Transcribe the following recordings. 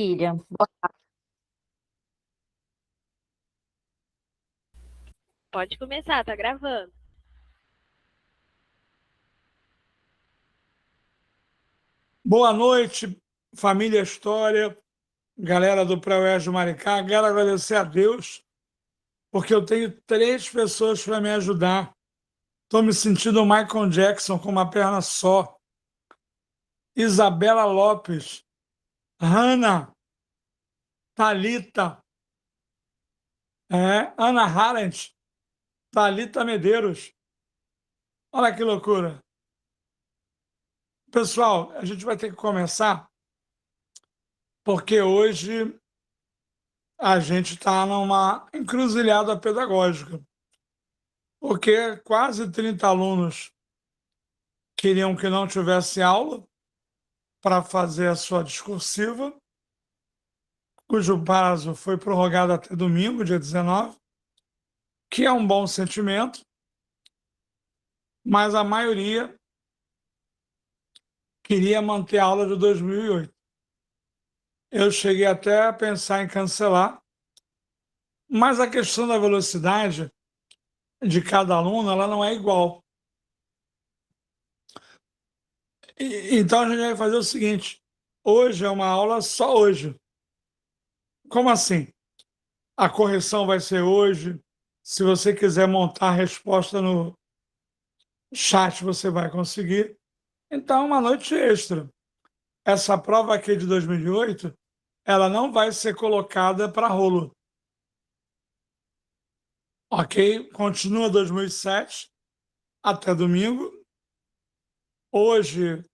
Filha, Pode começar, tá gravando. Boa noite, família História, galera do Pré-Oeste Maricá. Quero agradecer a Deus, porque eu tenho 3 pessoas para me ajudar. Estou me sentindo o Michael Jackson com uma perna só. Isabela Lopes, Hannah, Thalita, Ana Harent, Thalita Medeiros. Olha que loucura. Pessoal, a gente vai ter que começar, porque hoje a gente está numa encruzilhada pedagógica. Porque quase 30 alunos queriam que não tivesse aula para fazer a sua discursiva, cujo prazo foi prorrogado até domingo, dia 19, que é um bom sentimento, mas a maioria queria manter a aula de 2008. Eu cheguei até a pensar em cancelar, mas a questão da velocidade de cada aluno ela não é igual. Então a gente vai fazer o seguinte: hoje é uma aula só hoje. Como assim? A correção vai ser hoje. Se você quiser montar a resposta no chat, você vai conseguir. Então, uma noite extra. Essa prova aqui de 2008, ela não vai ser colocada para rolo. Ok? Continua 2007 até domingo. Hoje,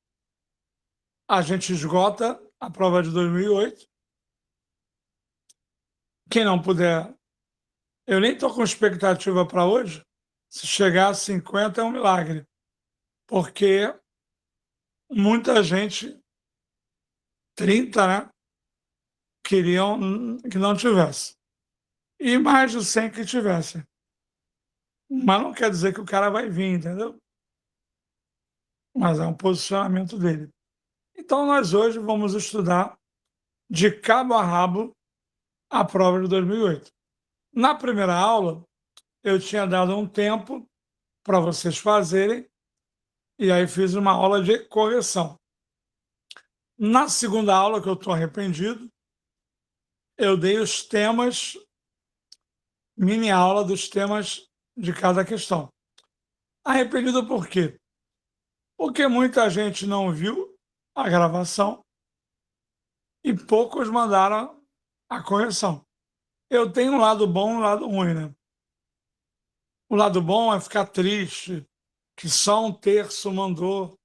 a gente esgota a prova de 2008. Quem não puder, eu nem estou com expectativa para hoje. Se chegar a 50 é um milagre, porque muita gente, 30, né, queriam que não tivesse. E mais de 100 que tivessem. Mas não quer dizer que o cara vai vir, entendeu? Mas é um posicionamento dele. Então, nós hoje vamos estudar de cabo a rabo a prova de 2008. Na primeira aula, eu tinha dado um tempo para vocês fazerem, e aí fiz uma aula de correção. Na segunda aula, que eu estou arrependido, eu dei os temas, mini aula dos temas de cada questão. Arrependido por quê? Porque muita gente não viu a gravação e poucos mandaram a correção. Eu tenho um lado bom e um lado ruim, né? O lado bom é ficar triste, que só um terço mandou.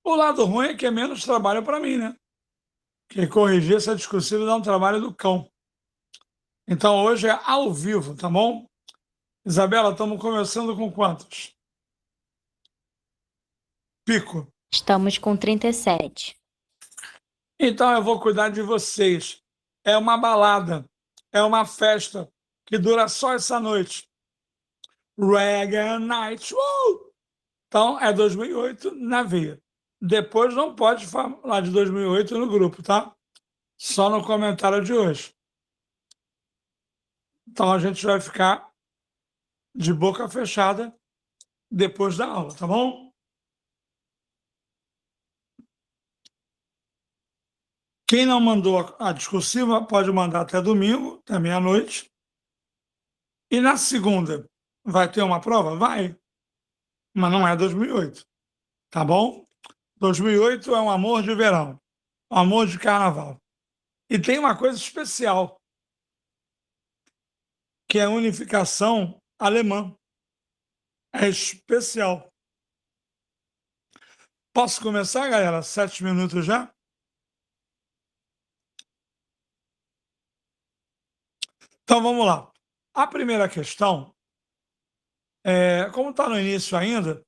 O lado ruim é que é menos trabalho para mim, né? Porque corrigir essa discursiva dá um trabalho do cão. Então hoje é ao vivo, tá bom? Isabela, estamos começando com quantos? Pico. estamos com 37. Então eu vou cuidar de vocês. É uma balada, é uma festa que dura só essa noite. Reggae Night. Então é 2008 na veia. Depois não pode falar de 2008 no grupo, tá? Só no comentário de hoje. Então a gente vai ficar de boca fechada depois da aula, tá bom? Quem não mandou a discursiva pode mandar até domingo, até meia-noite. E na segunda, vai ter uma prova? Vai. Mas não é 2008, tá bom? 2008 é um amor de verão, um amor de carnaval. E tem uma coisa especial, que é a unificação alemã. É especial. Posso começar, galera? 7 minutos já? Então vamos lá. A primeira questão, como está no início ainda,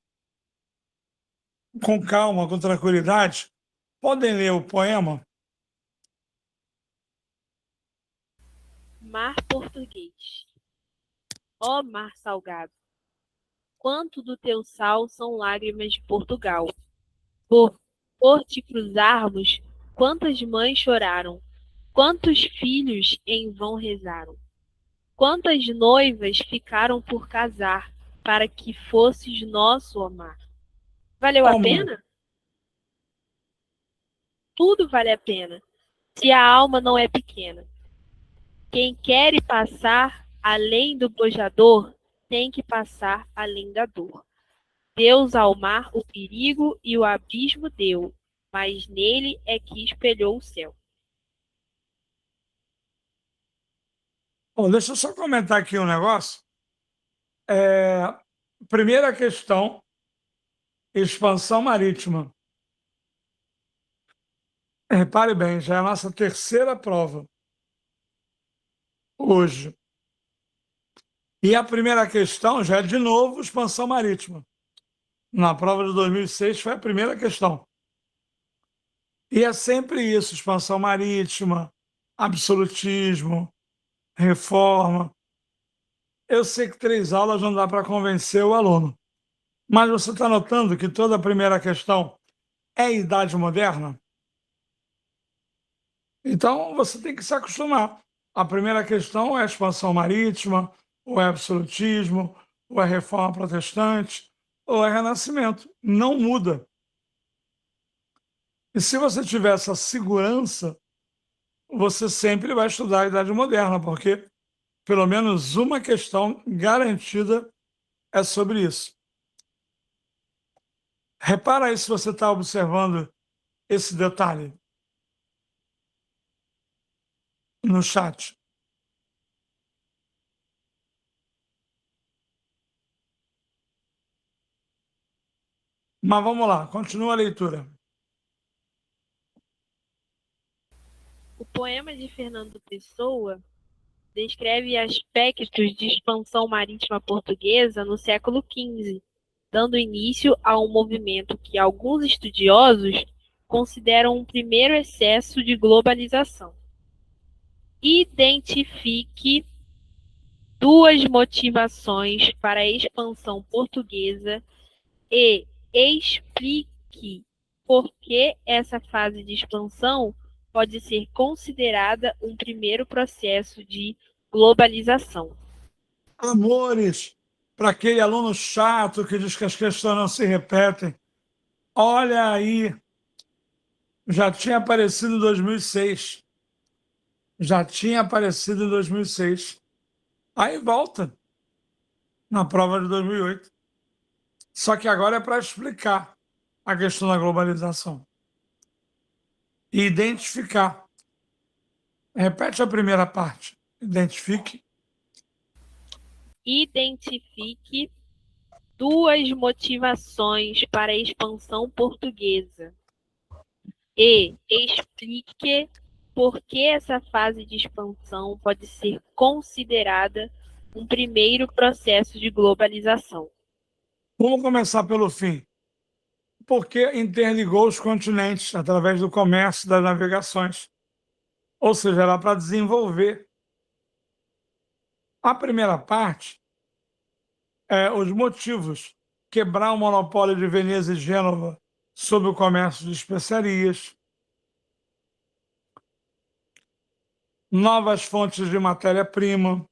com calma, com tranquilidade, podem ler o poema? Mar português. Ó mar salgado, quanto do teu sal são lágrimas de Portugal. Por te cruzarmos, Quantas mães choraram? Quantos filhos em vão rezaram? Quantas noivas ficaram por casar, para que fosses nosso amar? Valeu a Ó, mãe, pena? Tudo vale a pena, se a alma não é pequena. Quem quer ir passar além do bojador, tem que passar além da dor. Deus ao mar o perigo e o abismo deu, mas nele é que espelhou o céu. bom, deixa eu só comentar aqui um negócio. É, primeira questão, expansão marítima. Repare bem, já é a nossa terceira prova hoje. E a primeira questão já é de novo expansão marítima. Na prova de 2006 foi a primeira questão. E é sempre isso, expansão marítima, absolutismo, reforma. Eu sei que 3 aulas não dá para convencer o aluno, mas você está notando que toda a primeira questão é idade moderna? Então você tem que se acostumar. A primeira questão é a expansão marítima, ou é absolutismo, ou é reforma protestante, ou é renascimento. Não muda. E se você tiver essa segurança, você sempre vai estudar a Idade Moderna, porque pelo menos uma questão garantida é sobre isso. Repara aí se você está observando esse detalhe no chat. Mas vamos lá, continua a leitura. O poema de Fernando Pessoa descreve aspectos de expansão marítima portuguesa no século XV, dando início a um movimento que alguns estudiosos consideram um primeiro excesso de globalização. Identifique duas motivações para a expansão portuguesa e explique por que essa fase de expansão pode ser considerada um primeiro processo de globalização. Amores, para aquele aluno chato que diz que as questões não se repetem, olha aí, já tinha aparecido em 2006. Já tinha aparecido em 2006. Aí volta na prova de 2008. Só que agora é para explicar a questão da globalização e identificar. Repete a primeira parte. Identifique. Identifique duas motivações para a expansão portuguesa e explique por que essa fase de expansão pode ser considerada um primeiro processo de globalização. Vamos começar pelo fim. Porque interligou os continentes através do comércio e das navegações. Ou seja, era para desenvolver. A primeira parte é os motivos. Quebrar o monopólio de Veneza e Gênova sobre o comércio de especiarias. Novas fontes de matéria-prima.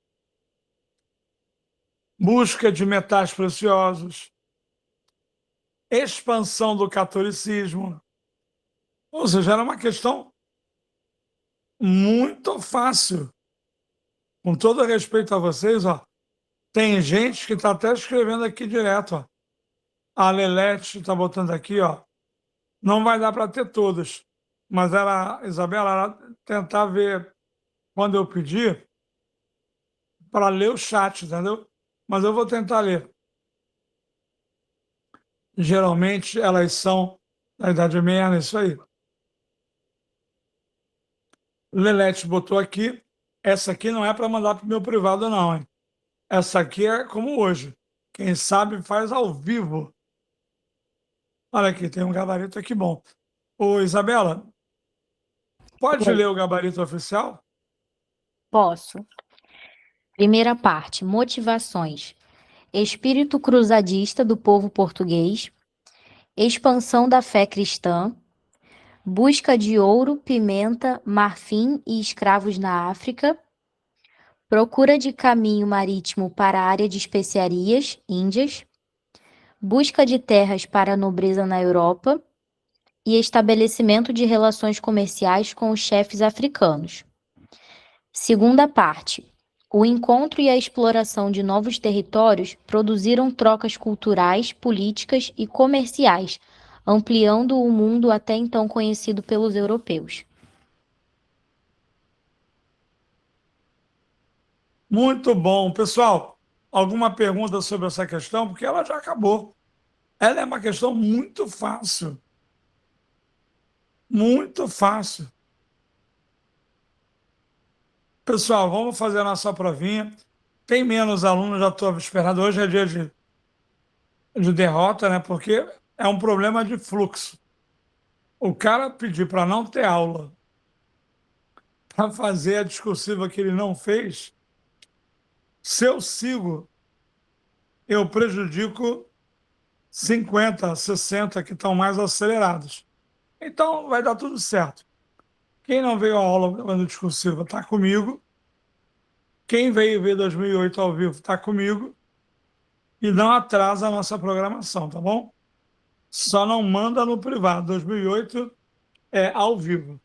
Busca de metais preciosos. Expansão do catolicismo. Ou seja, era uma questão muito fácil. Com todo respeito a vocês, ó, tem gente que está até escrevendo aqui direto. Ó. A Lelete está botando aqui, ó. Não vai dar para ter todas. Mas ela, Isabela, ela tentar ver quando eu pedir para ler o chat, entendeu? Mas eu vou tentar ler. Geralmente elas são da Idade Média, isso aí. Lelete botou aqui. Essa aqui não é para mandar para o meu privado, não, hein? Essa aqui é como hoje. Quem sabe faz ao vivo. Olha aqui, tem um gabarito aqui bom. Ô, Isabela, pode Oi. ler o gabarito oficial? Posso. Primeira parte, motivações. Espírito cruzadista do povo português. Expansão da fé cristã. busca de ouro, pimenta, marfim e escravos na África, procura de caminho marítimo para a área de especiarias, Índias, busca de terras para a nobreza na Europa e estabelecimento de relações comerciais com os chefes africanos. Segunda parte. O encontro e a exploração de novos territórios produziram trocas culturais, políticas e comerciais, ampliando o mundo até então conhecido pelos europeus. Muito bom. Pessoal, alguma pergunta sobre essa questão? Porque ela já acabou. Ela é uma questão muito fácil. Muito fácil. Pessoal, vamos fazer a nossa provinha. Tem menos alunos, já estou esperando. Hoje é dia de derrota, né? Porque é um problema de fluxo. O cara pedir para não ter aula, para fazer a discursiva que ele não fez, se eu sigo, eu prejudico 50, 60 que estão mais acelerados. Então, vai dar tudo certo. Quem não veio à aula discursiva está comigo. Quem veio ver 2008 ao vivo está comigo. E não atrasa a nossa programação, tá bom? Só não manda no privado. 2008 é ao vivo,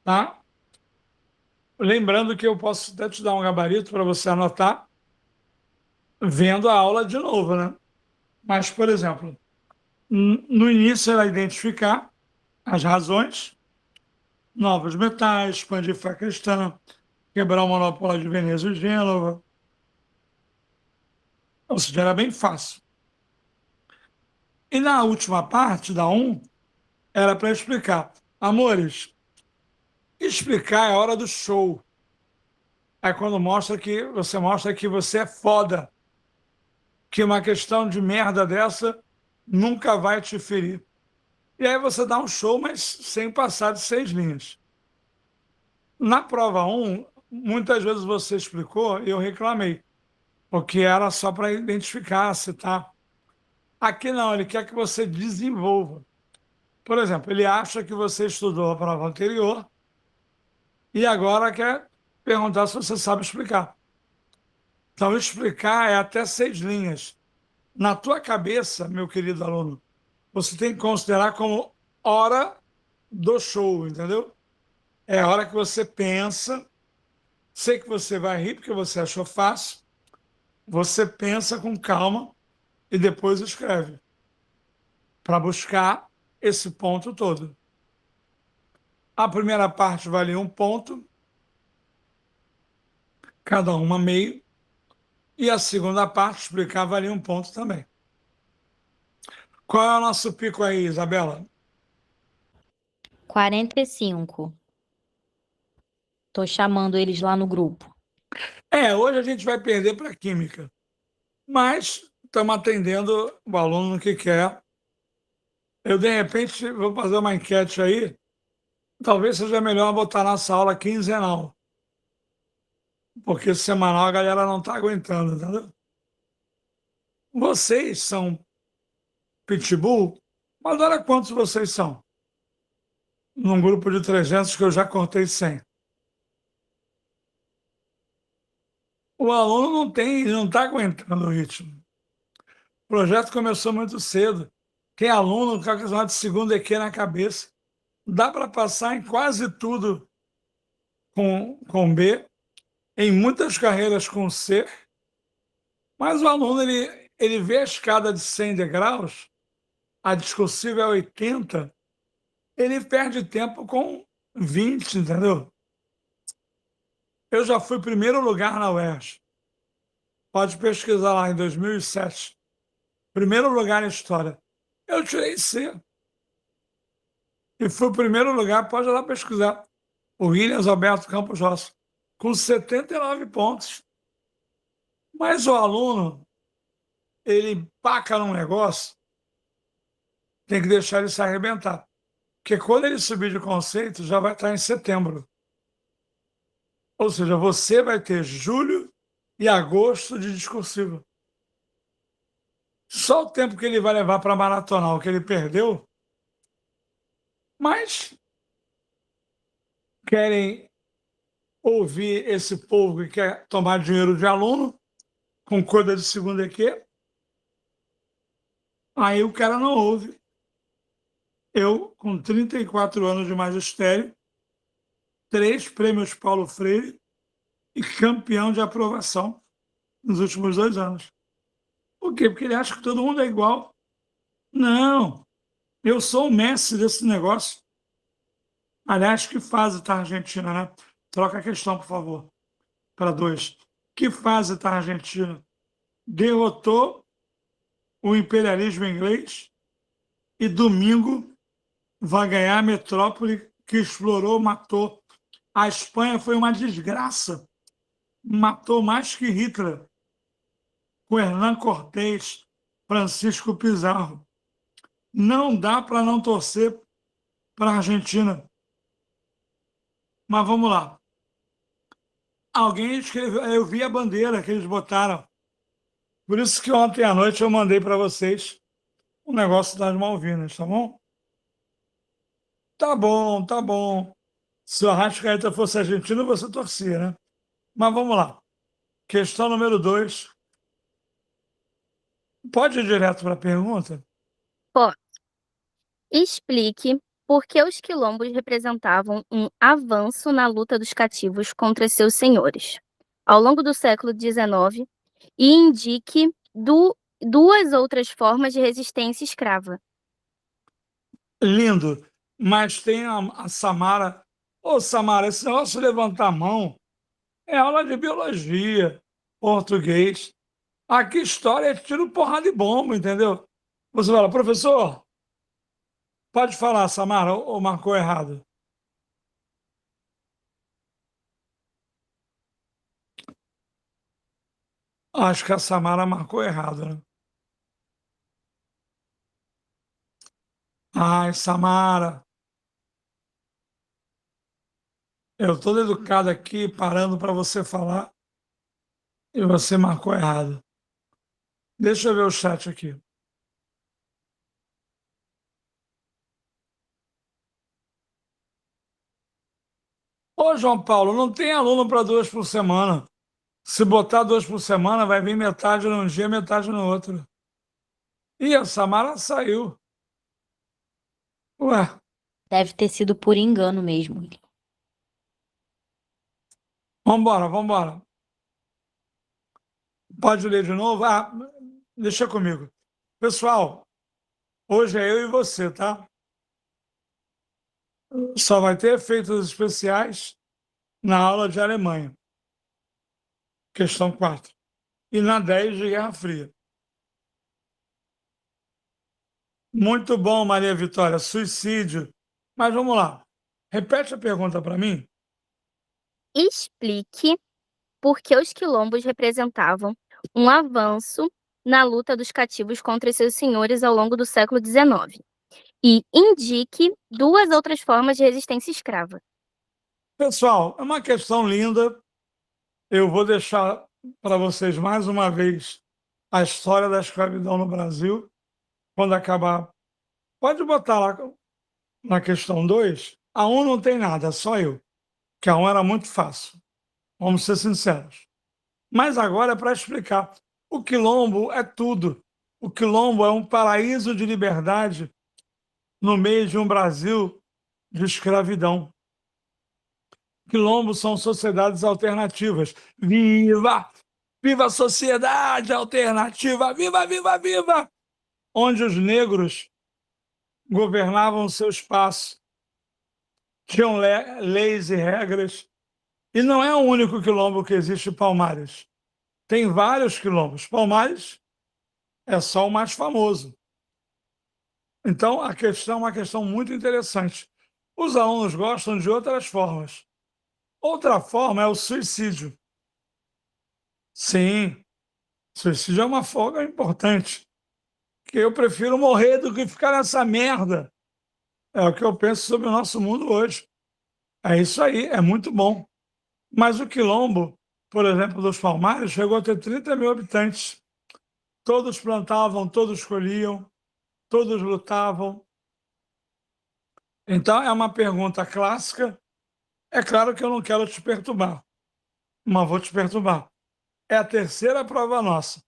tá? Lembrando que eu posso até te dar um gabarito para você anotar vendo a aula de novo, né? Mas, por exemplo, no início era identificar as razões, novos metais, expandir fé cristã, quebrar o monopólio de Veneza e Gênova. Ou seja, era bem fácil. E na última parte, da 1, era para explicar. Amores, explicar é a hora do show. É quando você mostra que você é foda. Que uma questão de merda dessa nunca vai te ferir. E aí você dá um show, mas sem passar de 6 linhas. Na prova 1, muitas vezes você explicou e eu reclamei, porque era só para identificar, citar. Aqui não, ele quer que você desenvolva. Por exemplo, ele acha que você estudou a prova anterior e agora quer perguntar se você sabe explicar. Então, explicar é até 6 linhas. Na tua cabeça, meu querido aluno, você tem que considerar como hora do show, entendeu? É a hora que você pensa, sei que você vai rir porque você achou fácil, você pensa com calma e depois escreve, para buscar esse ponto todo. A primeira parte vale 1 ponto, cada uma meio, e a segunda parte, explicar, vale 1 ponto também. Qual é o nosso pico aí, Isabela? 45. Tô chamando eles lá no grupo. Hoje a gente vai perder para Química, mas estamos atendendo o aluno que quer. Eu, de repente, vou fazer uma enquete aí, talvez seja melhor botar nossa aula quinzenal, porque semanal a galera não está aguentando, entendeu? Vocês são pitbull, mas olha quantos vocês são. Num grupo de 300 que eu já cortei 100. O aluno não está aguentando o ritmo. O projeto começou muito cedo. Tem aluno com a de segunda EQ na cabeça. Dá para passar em quase tudo com B, em muitas carreiras com C, mas o aluno ele vê a escada de 100 degraus, a discursiva é 80, ele perde tempo com 20, entendeu? Eu já fui primeiro lugar na UERJ. Pode pesquisar lá em 2007. Primeiro lugar em história. Eu tirei C. E fui primeiro lugar, pode ir lá pesquisar. O Williams Alberto Campos Rossi, com 79 pontos. Mas o aluno, ele paca num negócio, tem que deixar ele se arrebentar. Porque quando ele subir de conceito, já vai estar em setembro. Ou seja, você vai ter julho e agosto de discursivo. Só o tempo que ele vai levar para maratonar o que ele perdeu, mas querem ouvir esse povo que quer tomar dinheiro de aluno, com coisa de segunda EQ, aí o cara não ouve. Eu, com 34 anos de magistério, 3 prêmios Paulo Freire e campeão de aprovação nos últimos 2 anos. Por quê? Porque ele acha que todo mundo é igual. Não, eu sou o mestre desse negócio. Aliás, que fase está a Argentina, né? Troca a questão, por favor, para 2. Que fase está a Argentina? Derrotou o imperialismo inglês e domingo vai ganhar a metrópole que explorou, matou. A Espanha foi uma desgraça. Matou mais que Hitler, com Hernán Cortés, Francisco Pizarro. Não dá para não torcer para a Argentina. Mas vamos lá. Alguém escreveu, eu vi a bandeira que eles botaram. Por isso que ontem à noite eu mandei para vocês o negócio das Malvinas, tá bom? Tá bom, tá bom. Se o Arrascaeta fosse argentino, você torcia, né? Mas vamos lá. Questão número 2. Pode ir direto para a pergunta? Explique por que os quilombos representavam um avanço na luta dos cativos contra seus senhores ao longo do século XIX e indique duas outras formas de resistência escrava. Lindo. Mas tem a Samara. Ô, Samara, esse negócio de levantar a mão é aula de biologia, português. Aqui história é tiro, porrada e bomba, entendeu? Você fala, professor, pode falar, Samara, ou marcou errado? Acho que a Samara marcou errado, né? Ai, Samara, eu todo educado aqui, parando para você falar, e você marcou errado. Deixa eu ver o chat aqui. Ô, João Paulo, não tem aluno para 2 por semana. Se botar 2 por semana, vai vir metade num dia, metade no outro. E a Samara saiu. Ué, Deve ter sido por engano mesmo. vambora, vambora. Pode ler de novo? Ah, deixa comigo. Pessoal, hoje é eu e você, tá? Só vai ter efeitos especiais na aula de Alemanha. Questão 4. E na 10 de Guerra Fria. Muito bom, Maria Vitória. Suicídio. Mas vamos lá. Repete a pergunta para mim. Explique por que os quilombos representavam um avanço na luta dos cativos contra seus senhores ao longo do século XIX e indique duas outras formas de resistência escrava. Pessoal, é uma questão linda. Eu vou deixar para vocês mais uma vez a história da escravidão no Brasil. Quando acabar, pode botar lá na questão 2. A 1 não tem nada, é só eu. Que a 1 era muito fácil. Vamos ser sinceros. Mas agora é para explicar. O quilombo é tudo. O quilombo é um paraíso de liberdade no meio de um Brasil de escravidão. Quilombos são sociedades alternativas. Viva! Viva a sociedade alternativa! Viva, viva, viva! Onde os negros governavam o seu espaço, tinham leis e regras. E não é o único quilombo que existe em Palmares. Tem vários quilombos. Palmares é só o mais famoso. Então, a questão é uma questão muito interessante. Os alunos gostam de outras formas. Outra forma é o suicídio. Sim, suicídio é uma forma importante. Que eu prefiro morrer do que ficar nessa merda. É o que eu penso sobre o nosso mundo hoje. É isso aí, é muito bom. Mas o quilombo, por exemplo, dos Palmares, chegou a ter 30 mil habitantes. Todos plantavam, todos colhiam, todos lutavam. Então, é uma pergunta clássica, É claro que eu não quero te perturbar, mas vou te perturbar. É a terceira prova nossa.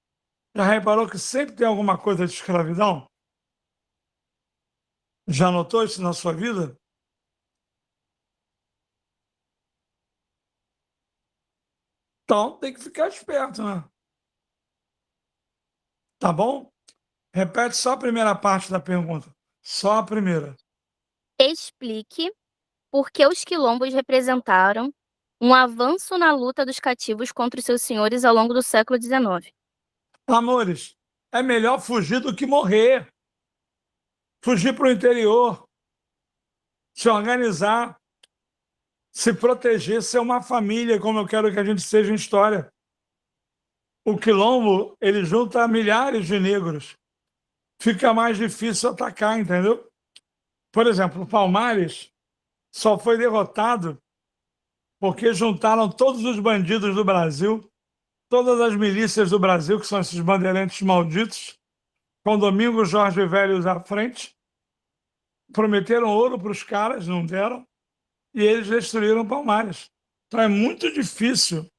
Já reparou que sempre tem alguma coisa de escravidão? Já notou isso na sua vida? Então tem que ficar esperto, né? Tá bom? Repete só a primeira parte da pergunta. Só a primeira. Explique por que os quilombos representaram um avanço na luta dos cativos contra os seus senhores ao longo do século XIX. Amores, é melhor fugir do que morrer. Fugir para o interior, se organizar, se proteger, ser uma família, como eu quero que a gente seja em história. O quilombo, ele junta milhares de negros. Fica mais difícil atacar, entendeu? Por exemplo, o Palmares só foi derrotado porque juntaram todos os bandidos do Brasil, todas as milícias do Brasil, que são esses bandeirantes malditos, com Domingos Jorge Velhos à frente, prometeram ouro para os caras, não deram, e eles destruíram Palmares. Então é muito difícil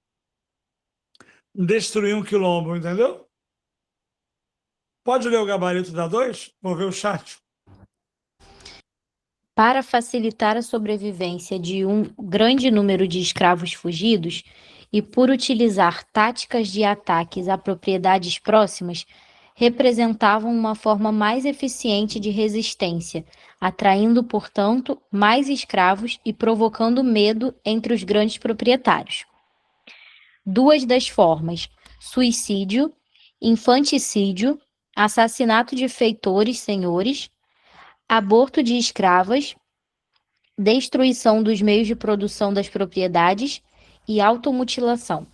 destruir um quilombo, entendeu? Pode ler o gabarito da 2? Vou ver o chat. Para facilitar a sobrevivência de um grande número de escravos fugidos e por utilizar táticas de ataques a propriedades próximas, representavam uma forma mais eficiente de resistência, atraindo, portanto, mais escravos e provocando medo entre os grandes proprietários. Duas das formas: suicídio, infanticídio, assassinato de feitores, senhores, aborto de escravas, destruição dos meios de produção das propriedades e automutilação.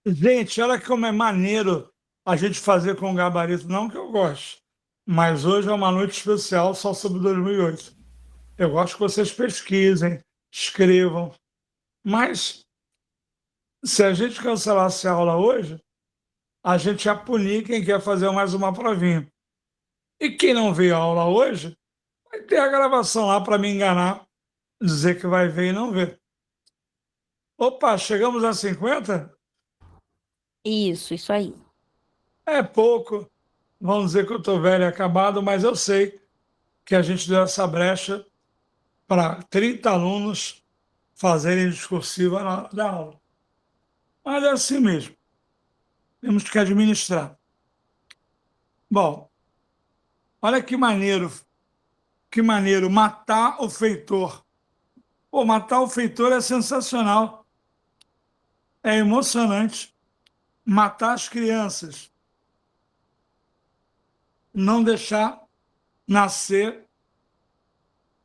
Gente, olha como é maneiro a gente fazer com o gabarito, não que eu goste, mas hoje é uma noite especial só sobre 2008. Eu gosto que vocês pesquisem, escrevam, mas se a gente cancelasse a aula hoje, a gente ia punir quem quer fazer mais uma provinha. E quem não veio a aula hoje, vai ter a gravação lá para me enganar, dizer que vai ver e não ver. Opa, chegamos a 50? Isso aí. É pouco. Vão dizer que eu estou velho e acabado, mas eu sei que a gente deu essa brecha para 30 alunos fazerem discursiva na aula. Mas é assim mesmo. Temos que administrar. Bom, olha que maneiro matar o feitor. Pô, matar o feitor é sensacional, é emocionante. Matar as crianças, não deixar nascer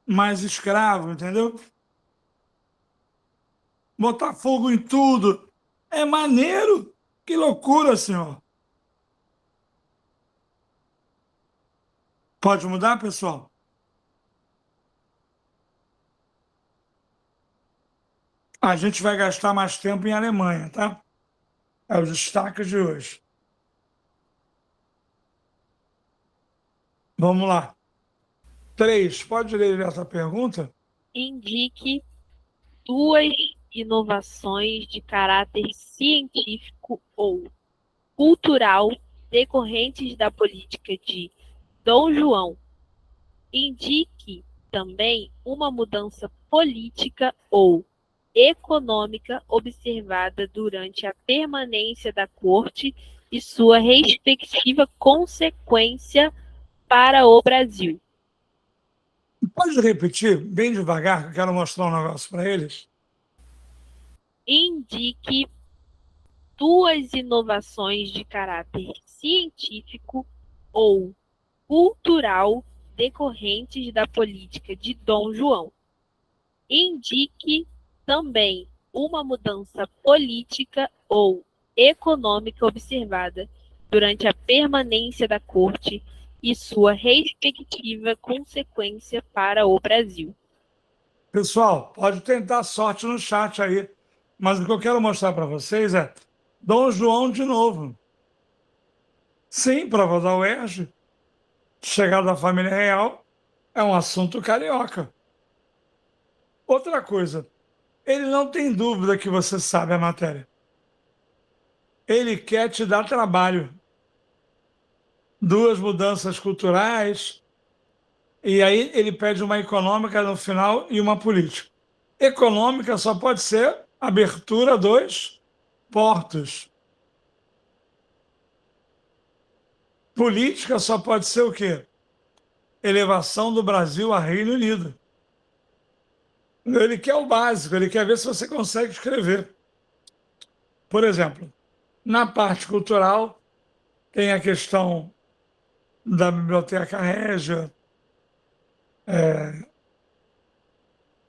mais escravo, entendeu? Botar fogo em tudo. É maneiro. Que loucura, senhor. Pode mudar, pessoal? A gente vai gastar mais tempo em Alemanha, tá? É o destaque de hoje. Vamos lá. 3, pode ler essa pergunta? Indique duas inovações de caráter científico ou cultural decorrentes da política de Dom João. Indique também uma mudança política ou econômica observada durante a permanência da corte e sua respectiva consequência para o Brasil. Pode repetir bem devagar, que eu quero mostrar um negócio para eles? Indique duas inovações de caráter científico ou cultural decorrentes da política de Dom João. Indique também uma mudança política ou econômica observada durante a permanência da corte e sua respectiva consequência para o Brasil. Pessoal, pode tentar sorte no chat aí, mas o que eu quero mostrar para vocês é Dom João de novo. Sim, prova da UERJ, chegada da família real, é um assunto carioca. Outra coisa, ele não tem dúvida que você sabe a matéria. Ele quer te dar trabalho. 2 mudanças culturais, e aí ele pede uma econômica no final e uma política. Econômica só pode ser abertura dos portos. Política só pode ser o quê? Elevação do Brasil a Reino Unido. Ele quer o básico, ele quer ver se você consegue escrever. Por exemplo, na parte cultural, tem a questão da Biblioteca Régia,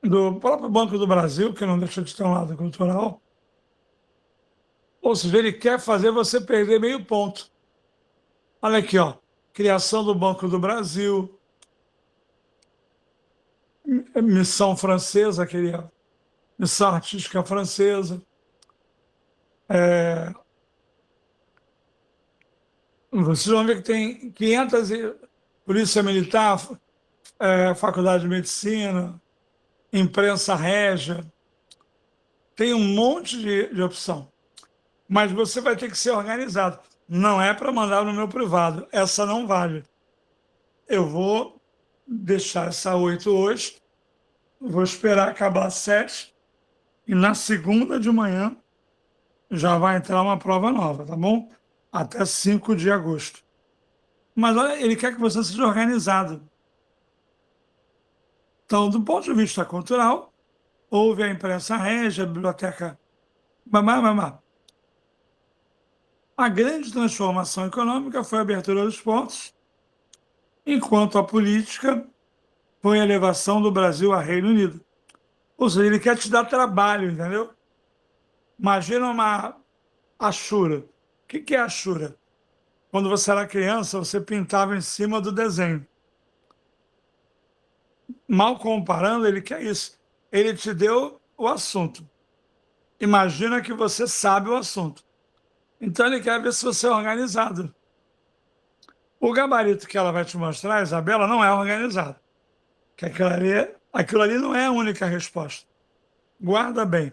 do próprio Banco do Brasil, que não deixa de ter um lado cultural. Ou seja, ele quer fazer você perder meio ponto. Olha aqui, ó. Criação do Banco do Brasil, missão francesa, queria missão artística francesa. Vocês vão ver que tem 500 Polícia Militar, Faculdade de Medicina, imprensa régia, tem um monte de opção. Mas você vai ter que ser organizado. Não é para mandar no meu privado, essa não vale. Eu vou deixar essa 8 hoje, vou esperar acabar às 7, e na segunda de manhã já vai entrar uma prova nova, tá bom? Até 5 de agosto. Mas olha, ele quer que você seja organizado. Então, do ponto de vista cultural, houve a imprensa régia, a biblioteca. A grande transformação econômica foi a abertura dos portos, enquanto a política foi a elevação do Brasil a Reino Unido. Ou seja, ele quer te dar trabalho, entendeu? Imagina uma achura. O que é achura? Quando você era criança, você pintava em cima do desenho. Mal comparando, ele quer isso. Ele te deu o assunto. Imagina que você sabe o assunto. Então ele quer ver se você é organizado. O gabarito que ela vai te mostrar, Isabela, não é organizado. Que aquilo ali não é a única resposta. Guarda bem.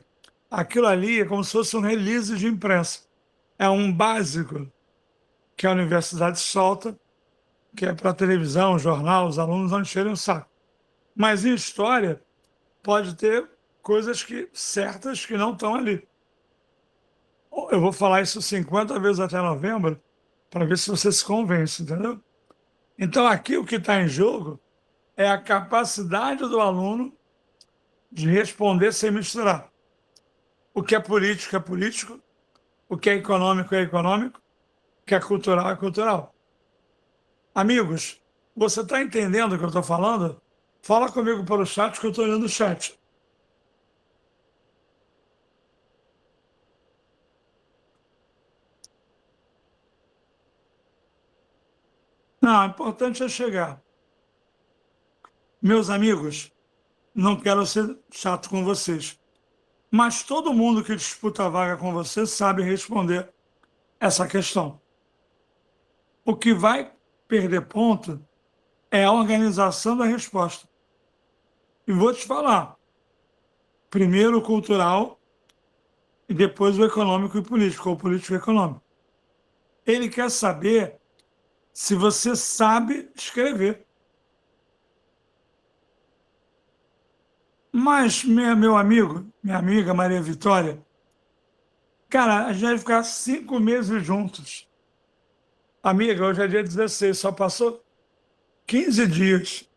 Aquilo ali é como se fosse um release de imprensa. É um básico que a universidade solta, que é para televisão, jornal, os alunos não encherem o saco. Mas em história, pode ter coisas certas que não estão ali. Eu vou falar isso 50 vezes até novembro, para ver se você se convence, entendeu? Então, aqui o que está em jogo é a capacidade do aluno de responder sem misturar. O que é político é político, o que é econômico é econômico, o que é cultural é cultural. Amigos, você está entendendo o que eu estou falando? Fala comigo pelo chat, que eu estou olhando o chat. Não, o importante é chegar. Meus amigos, não quero ser chato com vocês, mas todo mundo que disputa a vaga com você sabe responder essa questão. O que vai perder ponto é a organização da resposta. E vou te falar, primeiro o cultural e depois o econômico e político, ou político e econômico. Ele quer saber se você sabe escrever. Mas, meu amigo, minha amiga Maria Vitória, cara, a gente vai ficar 5 meses juntos. Amiga, hoje é dia 16, só passou 15 dias.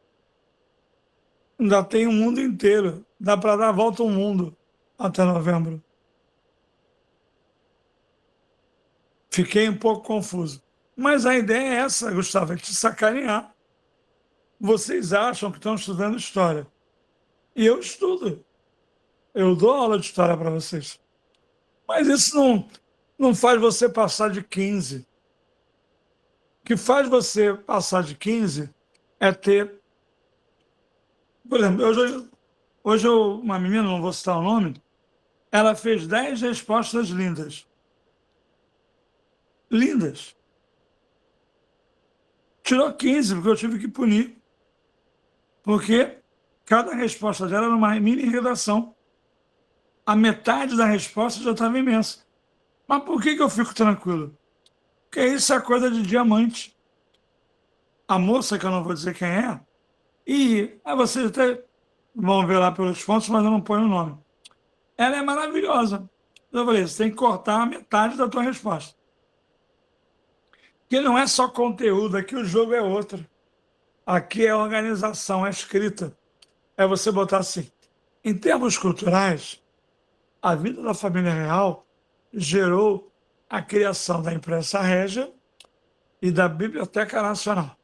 Ainda tem o mundo inteiro. Dá para dar a volta ao mundo até novembro. Fiquei um pouco confuso. Mas a ideia é essa, Gustavo, é te sacanear. Vocês acham que estão estudando história. E eu estudo. Eu dou aula de história para vocês. Mas isso não faz você passar de 15. O que faz você passar de 15 é ter... Por exemplo, hoje uma menina, não vou citar o nome, ela fez 10 respostas lindas. Lindas. Tirou 15, porque eu tive que punir. Porque cada resposta dela era uma mini redação. A metade da resposta já estava imensa. Mas por que eu fico tranquilo? Porque isso é coisa de diamante. A moça, que eu não vou dizer quem é, e vocês até vão ver lá pelos pontos, mas eu não ponho o nome. Ela é maravilhosa. Eu falei, você tem que cortar a metade da tua resposta. Porque não é só conteúdo, aqui o jogo é outro. Aqui é organização, é escrita. É você botar assim. Em termos culturais, a vida da família real gerou a criação da imprensa régia e da Biblioteca Nacional.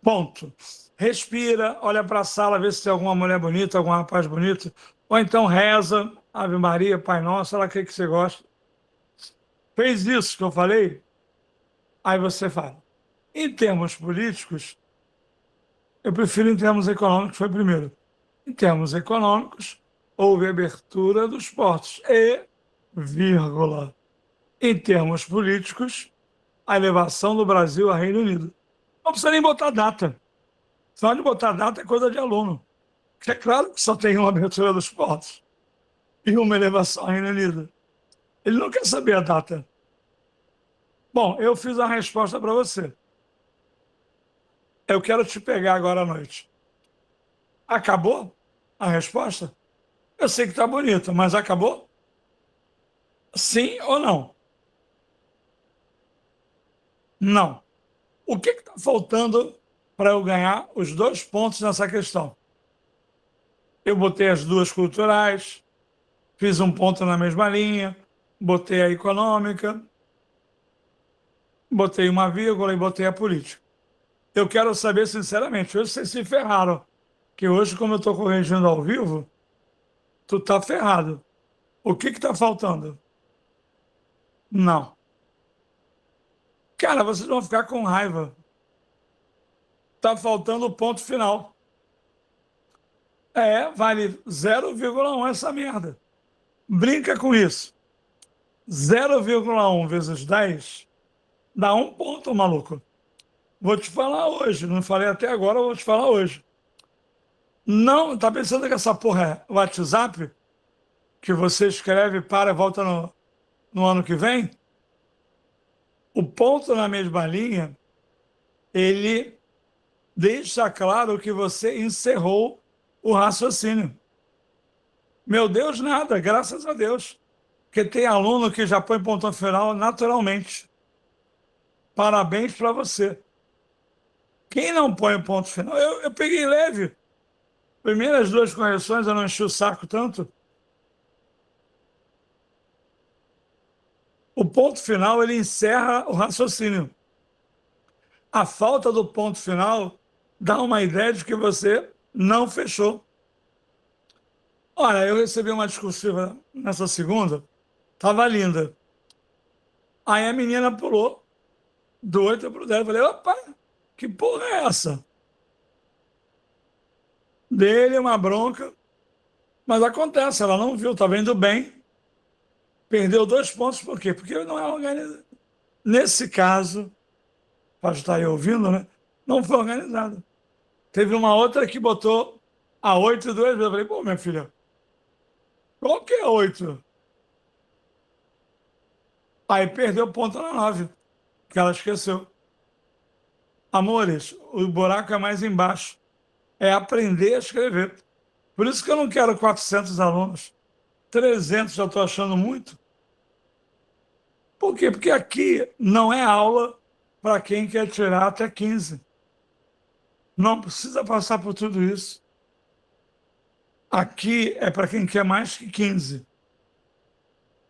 Ponto. Respira, olha para a sala, vê se tem alguma mulher bonita, algum rapaz bonito, ou então reza, Ave Maria, Pai Nosso, ela quer que você gosta. Fez isso que eu falei? Aí você fala. Em termos políticos, eu prefiro em termos econômicos, foi primeiro. Em termos econômicos, houve abertura dos portos e, vírgula, em termos políticos, a elevação do Brasil a Reino Unido. Não precisa nem botar data. Só de botar data é coisa de aluno. Porque é claro que só tem uma abertura dos portos e uma elevação a Reino Unido. Ele não quer saber a data. Bom, eu fiz a resposta para você. Eu quero te pegar agora à noite. Acabou a resposta? Eu sei que está bonita, mas acabou? Sim ou não? Não. O que está faltando para eu ganhar os 2 pontos nessa questão? Eu botei as duas culturais, fiz um ponto na mesma linha, botei a econômica, botei uma vírgula e botei a política. Eu quero saber, sinceramente, hoje vocês se ferraram, que hoje, como eu estou corrigindo ao vivo, tu tá ferrado. O que está faltando? Não. Cara, vocês vão ficar com raiva. Tá faltando o ponto final. Vale 0,1 essa merda. Brinca com isso. 0,1 vezes 10 dá 1 ponto, maluco. Vou te falar hoje. Não falei até agora, eu vou te falar hoje. Não, tá pensando que essa porra é WhatsApp? Que você escreve, para e volta no ano que vem? O ponto na mesma linha, ele deixa claro que você encerrou o raciocínio. Meu Deus, nada, graças a Deus. Porque tem aluno que já põe ponto final naturalmente. Parabéns para você. Quem não põe o ponto final, eu peguei leve. Primeiras 2 correções eu não enchi o saco tanto. O ponto final, ele encerra o raciocínio. A falta do ponto final dá uma ideia de que você não fechou. Olha, eu recebi uma discursiva nessa segunda, estava linda. Aí a menina pulou do 8 para o 10. Eu falei, opa, que porra é essa? Dele uma bronca, mas acontece, ela não viu, estava indo bem, perdeu 2 pontos, por quê? Porque não é organizado. Nesse caso, pode estar aí ouvindo, né? Não foi organizado. Teve uma outra que botou a 8 2 vezes. Eu falei, pô, minha filha, qual que é 8? Aí perdeu ponto na 9, que ela esqueceu. Amores, o buraco é mais embaixo. É aprender a escrever. Por isso que eu não quero 400 alunos. 300 já estou achando muito. Por quê? Porque aqui não é aula para quem quer tirar até 15. Não precisa passar por tudo isso. Aqui é para quem quer mais que 15.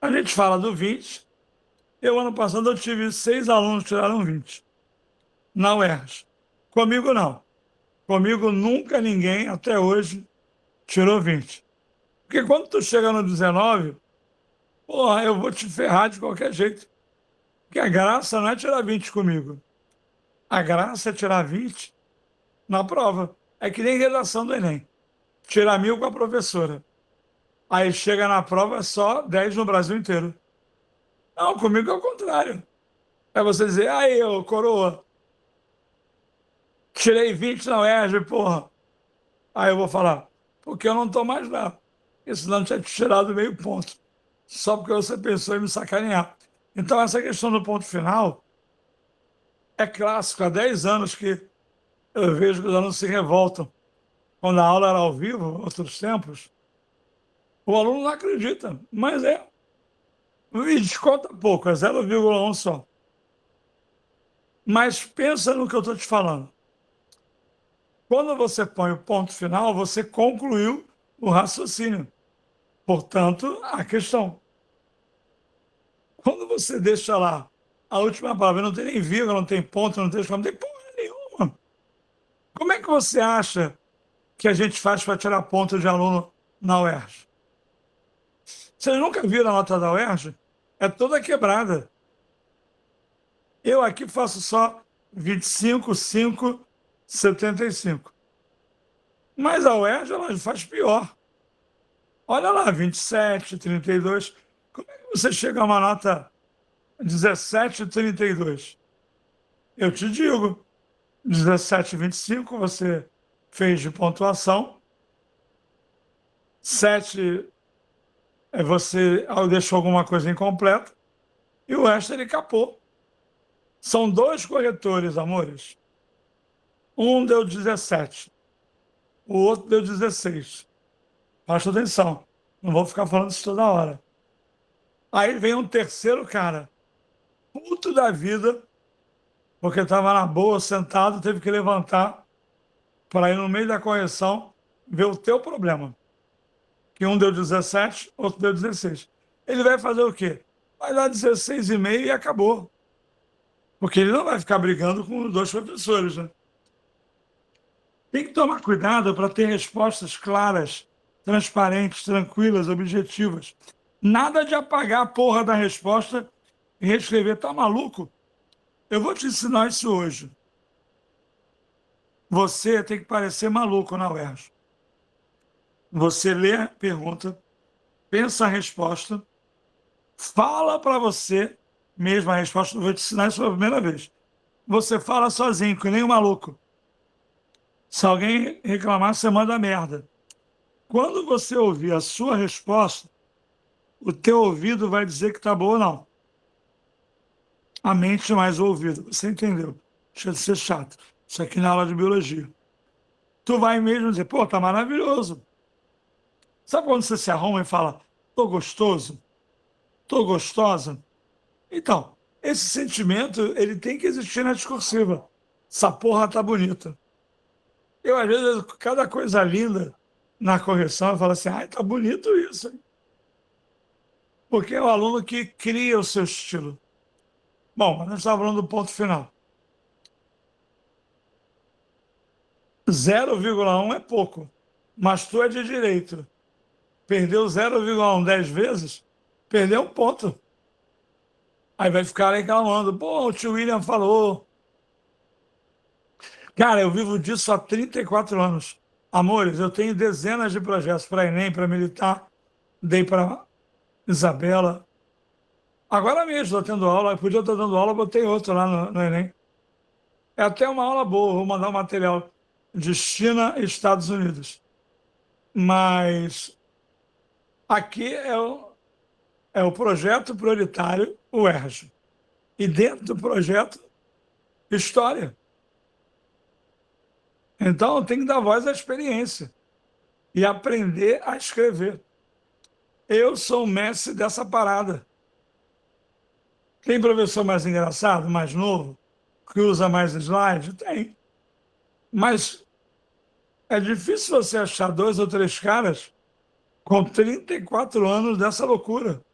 A gente fala do 20. Ano passado, eu tive 6 alunos que tiraram 20. Na UERJ. Comigo, não. Comigo, nunca ninguém, até hoje, tirou 20. Porque quando tu chega no 19, porra, eu vou te ferrar de qualquer jeito. Porque a graça não é tirar 20 comigo. A graça é tirar 20 na prova. É que nem redação do Enem. Tirar 1000 com a professora. Aí chega na prova, é só 10 no Brasil inteiro. Não, comigo é o contrário. É você dizer, aí, ô coroa, Tirei 20 na UERJ, porra. Aí eu vou falar, porque eu não estou mais lá. Porque senão tinha te tirado meio ponto. Só porque você pensou em me sacanear. Então, essa questão do ponto final é clássico. Há 10 anos que eu vejo que os alunos se revoltam. Quando a aula era ao vivo, outros tempos, o aluno não acredita, mas é. E desconta pouco, é 0,1 só. Mas pensa no que eu estou te falando. Quando você põe o ponto final, você concluiu o raciocínio. Portanto, a questão. Quando você deixa lá a última palavra, não tem nem vírgula, não tem ponto, não tem exclamação, não tem porra nenhuma. Como é que você acha que a gente faz para tirar ponto de aluno na UERJ? Vocês nunca viram a nota da UERJ? É toda quebrada. Eu aqui faço só 25, 5, 75. Mas a UERJ ela faz pior. Olha lá, 27, 32. Como é que você chega a uma nota 17, 32? Eu te digo, 17, 25 você fez de pontuação, 7 você deixou alguma coisa incompleta e o resto ele capou. São 2 corretores, amores. Um deu 17, o outro deu 16. Presta atenção, não vou ficar falando isso toda hora. Aí vem um terceiro cara, puto da vida, porque estava na boa, sentado, teve que levantar para ir no meio da correção ver o teu problema. Que um deu 17, outro deu 16. Ele vai fazer o quê? Vai dar 16,5 e acabou. Porque ele não vai ficar brigando com os 2 professores, né? Tem que tomar cuidado para ter respostas claras, transparentes, tranquilas, objetivas. Nada de apagar a porra da resposta e reescrever. Tá maluco? Eu vou te ensinar isso hoje. Você tem que parecer maluco na UERJ. Você lê a pergunta, pensa a resposta, fala para você mesmo a resposta. Eu vou te ensinar isso pela primeira vez. Você fala sozinho, que nem um maluco. Se alguém reclamar, você manda merda. Quando você ouvir a sua resposta, o teu ouvido vai dizer que tá boa ou não. A mente mais o ouvido. Você entendeu? Deixa de ser chato. Isso aqui na aula de biologia. Tu vai mesmo dizer, pô, tá maravilhoso. Sabe quando você se arruma e fala, tô gostoso? Tô gostosa? Então, esse sentimento, ele tem que existir na discursiva. Essa porra tá bonita. Eu, às vezes, cada coisa linda na correção, eu falo assim, ai, tá bonito isso, hein? Porque é o aluno que cria o seu estilo. Bom, mas nós estamos falando do ponto final. 0,1 é pouco, mas tu é de direito. Perdeu 0,1 10 vezes, perdeu um ponto. Aí vai ficar reclamando, pô, o tio William falou. Cara, eu vivo disso há 34 anos. Amores, eu tenho dezenas de projetos para Enem, para militar, dei para Isabela. Agora mesmo estou tendo aula, podia estar dando aula, botei outro lá no Enem. É até uma aula boa, vou mandar um material de China e Estados Unidos. Mas aqui é o projeto prioritário UERJ. E dentro do projeto, História. Então, tem que dar voz à experiência e aprender a escrever. Eu sou o mestre dessa parada. Tem professor mais engraçado, mais novo, que usa mais slide? Tem. Mas é difícil você achar 2 ou 3 caras com 34 anos dessa loucura.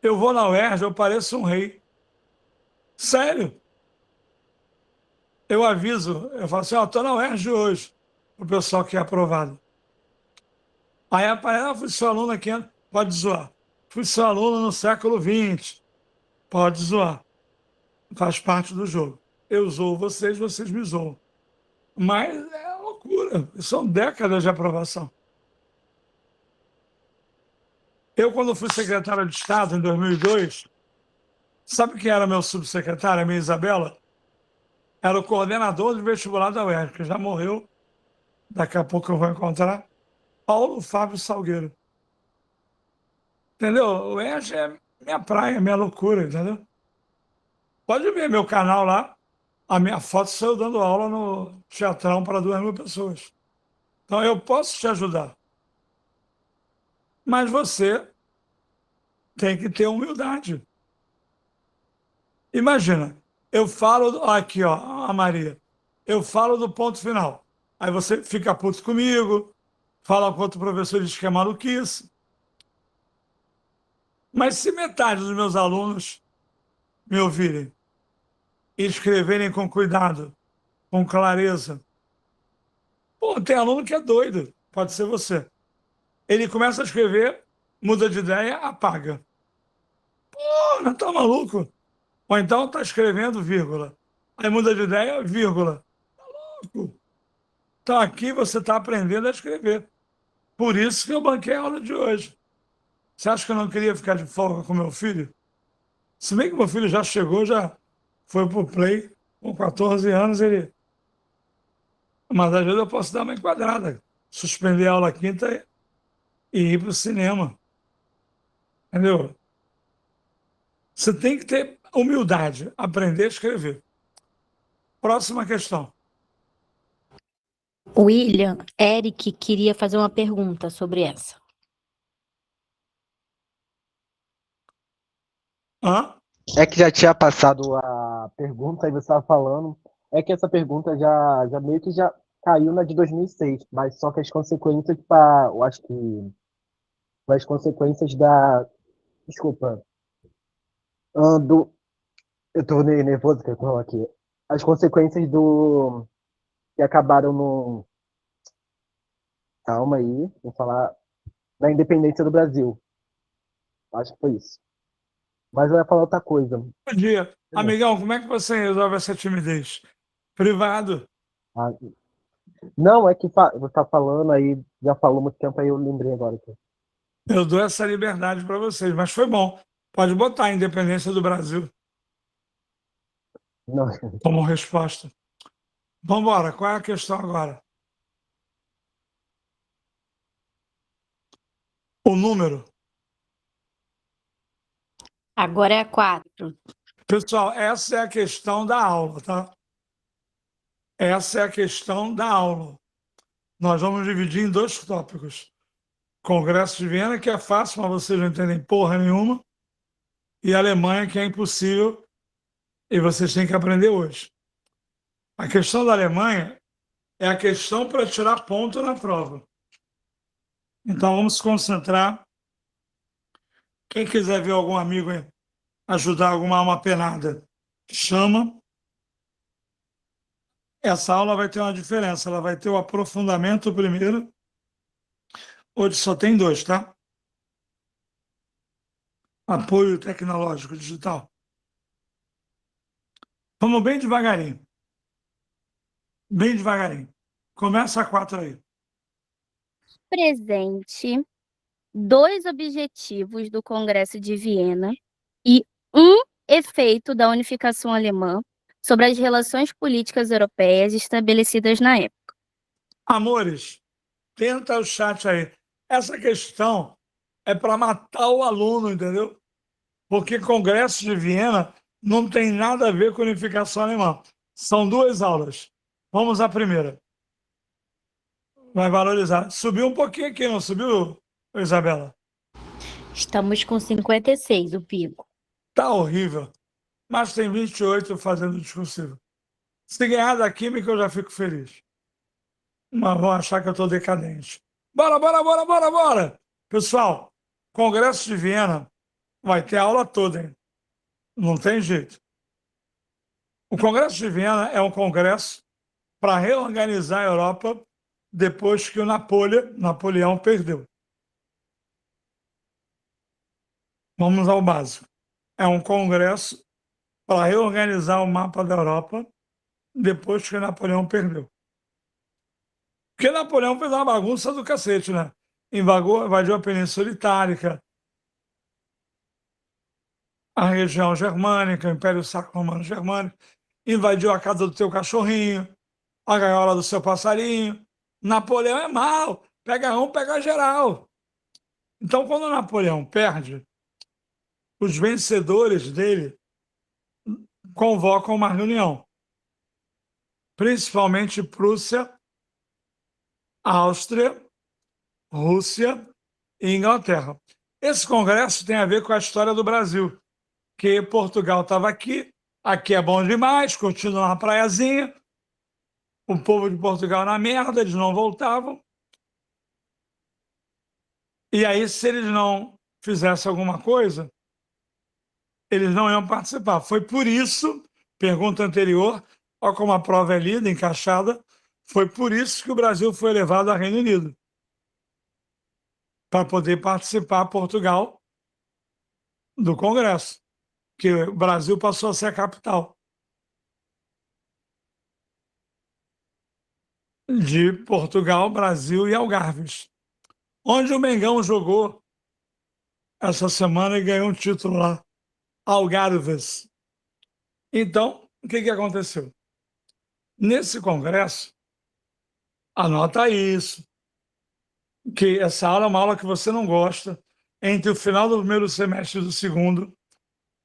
Eu vou na UERJ, eu pareço um rei. Sério. Eu aviso, eu falo assim, ó, estou na UERJ hoje, o pessoal que é aprovado. Aí aparece, fui seu aluno aqui, pode zoar. Fui seu aluno no século XX, pode zoar. Faz parte do jogo. Eu zoo vocês, vocês me zoam. Mas é loucura, são décadas de aprovação. Eu, quando fui secretário de Estado, em 2002, sabe quem era meu subsecretário, a minha Isabela? era o coordenador do vestibular da UERJ, que já morreu, daqui a pouco eu vou encontrar, Paulo Fábio Salgueiro. Entendeu? O UERJ é minha praia, minha loucura, entendeu? Pode ver meu canal lá, a minha foto sou eu dando aula no teatrão para 2.000 pessoas. Então eu posso te ajudar. Mas você tem que ter humildade. Imagina, eu falo, aqui ó, a Maria, eu falo do ponto final. Aí você fica puto comigo, fala com outro professor e diz que é maluquice. Mas se metade dos meus alunos me ouvirem e escreverem com cuidado, com clareza, pô, tem aluno que é doido, pode ser você. Ele começa a escrever, muda de ideia, apaga. Pô, não tá maluco? Ou então tá escrevendo, vírgula. Aí muda de ideia, vírgula. Tá louco? Então aqui você está aprendendo a escrever. Por isso que eu banquei a aula de hoje. Você acha que eu não queria ficar de folga com meu filho? Se bem que meu filho já chegou, já foi pro play, com 14 anos, ele... Mas às vezes eu posso dar uma enquadrada, suspender a aula quinta e ir para o cinema. Entendeu? Você tem que ter humildade, aprender a escrever. Próxima questão. William, Eric queria fazer uma pergunta sobre essa. Hã? É que já tinha passado a pergunta e você estava falando. É que essa pergunta já meio que já caiu na de 2006, mas só que as consequências para, eu acho que as consequências da, desculpa, do, eu tô nervoso que eu tô aqui. As consequências do que acabaram no, calma aí, vou falar da independência do Brasil. Acho que foi isso. Mas eu ia falar outra coisa. Bom dia. Amigão, como é que você resolve essa timidez? Privado. Ah, não, é que você tá falando aí, já falou muito tempo, aí eu lembrei agora. Eu dou essa liberdade para vocês, mas foi bom. Pode botar a independência do Brasil Não, como resposta. Vamos embora. Qual é a questão agora? O número. Agora é a 4. Pessoal, essa é a questão da aula, tá? Essa é a questão da aula. Nós vamos dividir em 2 tópicos. Congresso de Viena, que é fácil, mas vocês não entendem porra nenhuma. E Alemanha, que é impossível e vocês têm que aprender hoje. A questão da Alemanha é a questão para tirar ponto na prova. Então vamos se concentrar. Quem quiser ver algum amigo ajudar alguma alma penada, chama. Essa aula vai ter uma diferença. Ela vai ter o aprofundamento primeiro. Hoje só tem 2, tá? Apoio tecnológico digital. Vamos bem devagarinho. Bem devagarinho. Começa a 4 aí. Presente 2 objetivos do Congresso de Viena e um efeito da unificação alemã sobre as relações políticas europeias estabelecidas na época. Amores, tenta o chat aí. Essa questão é para matar o aluno, entendeu? Porque Congresso de Viena não tem nada a ver com unificação alemã. São 2 aulas. Vamos à primeira. Vai valorizar. Subiu um pouquinho aqui, não subiu, Isabela? Estamos com 56, o pico. Tá horrível. Mas tem 28 fazendo discursivo. Se ganhar da química, eu já fico feliz. Mas vão achar que eu estou decadente. Bora, bora, bora, bora, bora! Pessoal, Congresso de Viena vai ter aula toda, hein? Não tem jeito. O Congresso de Viena é um congresso para reorganizar a Europa depois que o Napoleão perdeu. Vamos ao básico. É um congresso para reorganizar o mapa da Europa depois que Napoleão perdeu. Porque Napoleão fez uma bagunça do cacete, né? Invadiu a Península Itálica, a região germânica, o Império Sacro-Romano Germânico. invadiu a casa do teu cachorrinho, a gaiola do seu passarinho. Napoleão é mau, pega um, pega geral. Então, quando Napoleão perde, os vencedores dele convocam uma reunião, principalmente Prússia, Áustria, Rússia e Inglaterra. Esse congresso tem a ver com a história do Brasil, que Portugal estava aqui é bom demais, curtindo uma praiazinha, o povo de Portugal na merda, eles não voltavam. E aí, se eles não fizessem alguma coisa, eles não iam participar. Foi por isso, pergunta anterior, olha como a prova é lida, encaixada, foi por isso que o Brasil foi levado ao Reino Unido, para poder participar, Portugal, do Congresso, que o Brasil passou a ser a capital de Portugal, Brasil e Algarves, onde o Mengão jogou essa semana e ganhou um título lá, Algarves. Então, o que aconteceu? Nesse congresso, anota isso, que essa aula é uma aula que você não gosta, entre o final do primeiro semestre e do segundo,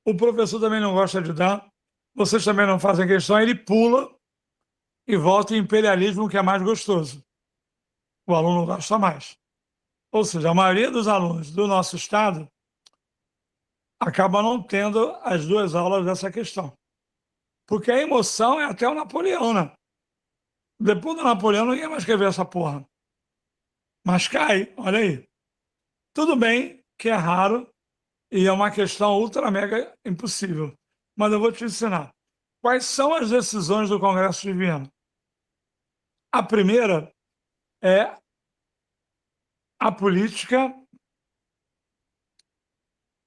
o professor também não gosta de dar, vocês também não fazem questão, ele pula e volta em imperialismo, que é mais gostoso. O aluno gosta mais. Ou seja, a maioria dos alunos do nosso estado acaba não tendo as duas aulas dessa questão. Porque a emoção é até o Napoleão, né? Depois do Napoleão, ninguém mais quer ver essa porra. Mas cai, olha aí. Tudo bem que é raro e é uma questão ultra mega impossível. Mas eu vou te ensinar. Quais são as decisões do Congresso de Viena? A primeira é a política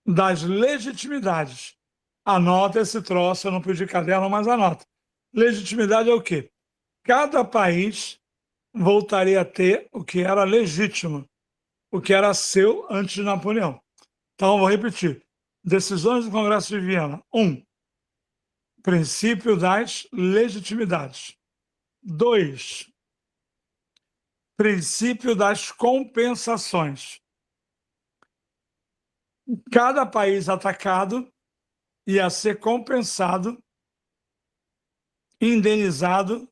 das legitimidades. Anota esse troço, eu não pedi caderno, mas anota. Legitimidade é o quê? Cada país voltaria a ter o que era legítimo, o que era seu antes de Napoleão. Então, eu vou repetir. Decisões do Congresso de Viena. 1. Princípio das legitimidades. 2. Princípio das compensações. Cada país atacado ia ser compensado, indenizado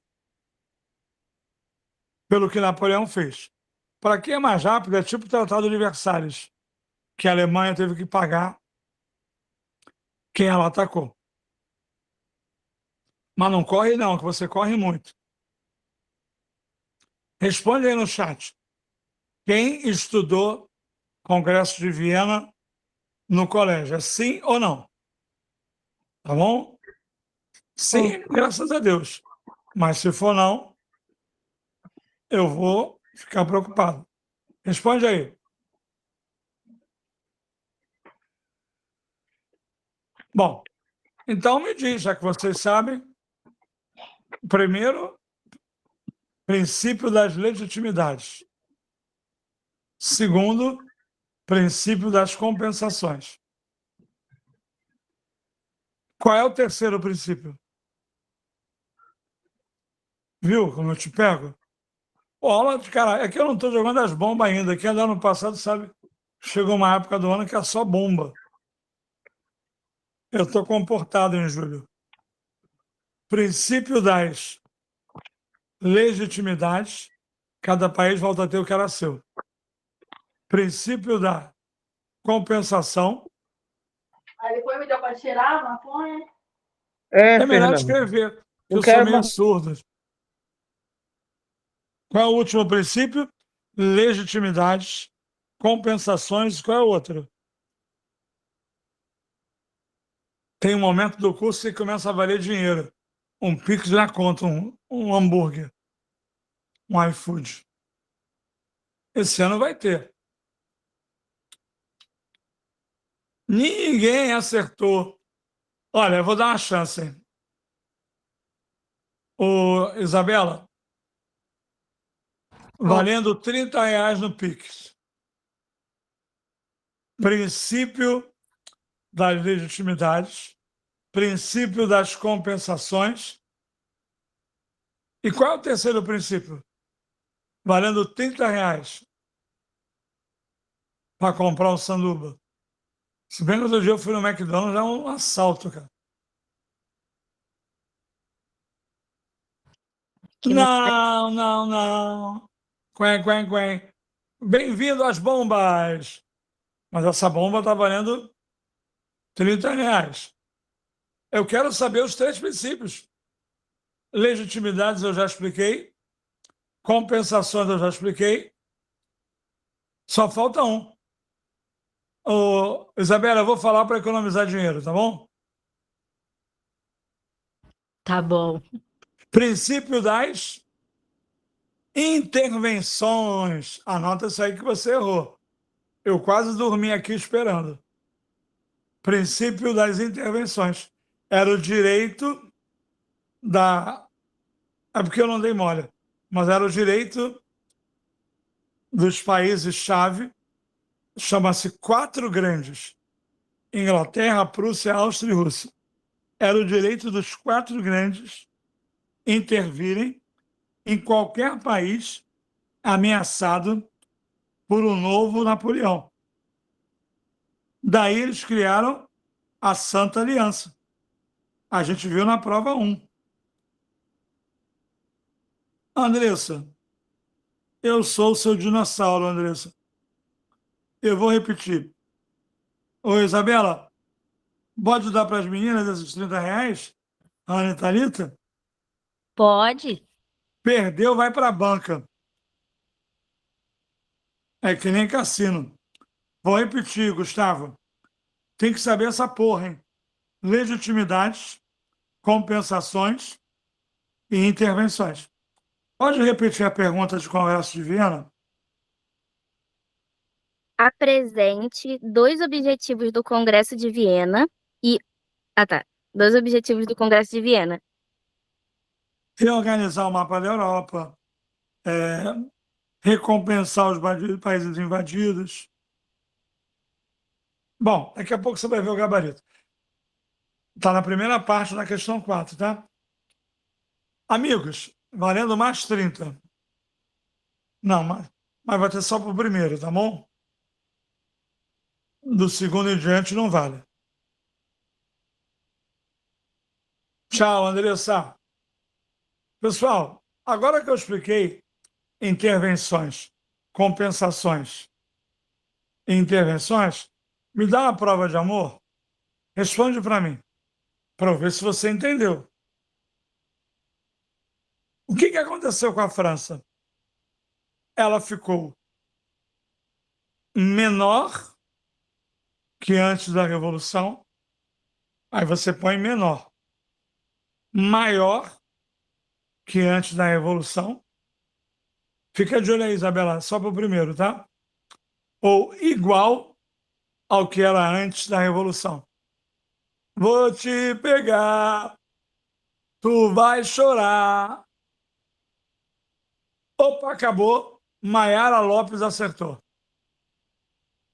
pelo que Napoleão fez. Para quem é mais rápido, é tipo o Tratado de Versalhes, que a Alemanha teve que pagar quem ela atacou. Mas não corre não, que você corre muito. Responde aí no chat. Quem estudou Congresso de Viena no colégio? É sim ou não? Tá bom? Sim, graças a Deus. Mas se for não, eu vou ficar preocupado. Responde aí. Bom, então me diz, já que vocês sabem, primeiro, princípio das legitimidades. Segundo, princípio das compensações. Qual é o terceiro princípio? Viu como eu te pego? Pô, aula de cara, é que eu não estou jogando as bombas ainda. Quem andou no passado sabe, chegou uma época do ano que é só bomba. Eu estou comportado em julho. Princípio das legitimidades, cada país volta a ter o que era seu. Princípio da compensação. Aí depois me deu para tirar a maconha. É melhor Fernando. escrever, que Eu eu quero sou meio uma- surdo. Qual é o último princípio? Legitimidades, compensações. Qual é o outro? Tem um momento do curso que começa a valer dinheiro. Um Pix na conta, um hambúrguer, um iFood. Esse ano vai ter. Ninguém acertou. Olha, eu vou dar uma chance. Hein? Isabela, valendo R$ 30 no Pix. Princípio das legitimidades, princípio das compensações. E qual é o terceiro princípio? Valendo R$ 30 para comprar um sanduba. Se bem que outro dia eu fui no McDonald's, é um assalto, cara. Que Não, não, não. Quen, quen, quen. Bem-vindo às bombas. Mas essa bomba está valendo R$ 30. Eu quero saber os 3 princípios. Legitimidades eu já expliquei. Compensações eu já expliquei. Só falta um. Isabela, eu vou falar para economizar dinheiro, tá bom? Tá bom. Princípio das intervenções. Anota isso aí que você errou. Eu quase dormi aqui esperando. Princípio das intervenções. Era o direito da... É porque eu não dei mole. Mas era o direito dos países-chave, chama-se 4 grandes. Inglaterra, Prússia, Áustria e Rússia. Era o direito dos 4 grandes intervirem em qualquer país ameaçado por um novo Napoleão. Daí eles criaram a Santa Aliança. A gente viu na prova 1. Andressa, eu sou o seu dinossauro, Andressa. Eu vou repetir. Ô, Isabela, pode dar para as meninas esses R$ 30? Ana e Thalita? Pode? Perdeu, vai para a banca. É que nem cassino. Vou repetir, Gustavo. Tem que saber essa porra, hein? Legitimidades, compensações e intervenções. Pode repetir a pergunta de Congresso de Viena? Apresente 2 objetivos do Congresso de Viena e... Ah, tá. 2 objetivos do Congresso de Viena. Reorganizar o mapa da Europa, recompensar os países invadidos. Bom, daqui a pouco você vai ver o gabarito. Está na primeira parte da questão 4, tá? Amigos, valendo mais 30. Não, mas vai ter só para o primeiro, tá bom? Do segundo em diante não vale. Tchau, Andressa. Pessoal, agora que eu expliquei intervenções, compensações e intervenções, me dá uma prova de amor? Responde para mim, para eu ver se você entendeu. O que aconteceu com a França? Ela ficou menor que antes da Revolução, aí você põe menor. Maior que antes da Revolução. Fica de olho aí, Isabela, só para o primeiro, tá? Ou igual ao que era antes da Revolução. Vou te pegar, tu vai chorar. Opa, acabou. Maiara Lopes acertou.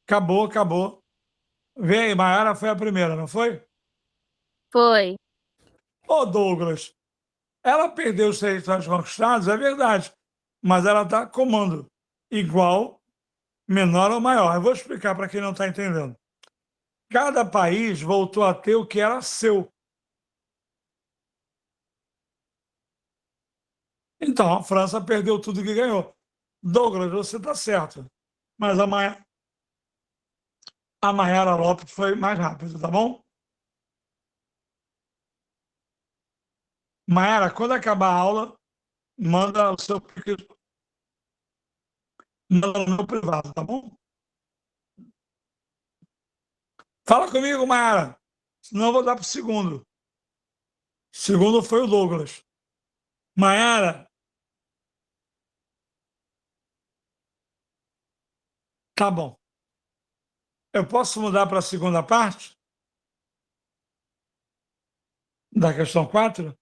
Acabou. Vem aí, Maiara foi a primeira, não foi? Foi. Ô, Douglas, ela perdeu os territórios conquistados, é verdade, mas ela está comando igual, menor ou maior. Eu vou explicar para quem não está entendendo. Cada país voltou a ter o que era seu. Então, a França perdeu tudo que ganhou. Douglas, você está certo, mas a Maiara Lopes foi mais rápido, tá bom? Maiara, quando acabar a aula, manda o seu manda no meu privado, tá bom? Fala comigo, Maiara, senão eu vou dar para o segundo. O segundo foi o Douglas. Maiara, tá bom. Eu posso mudar para a segunda parte da questão 4?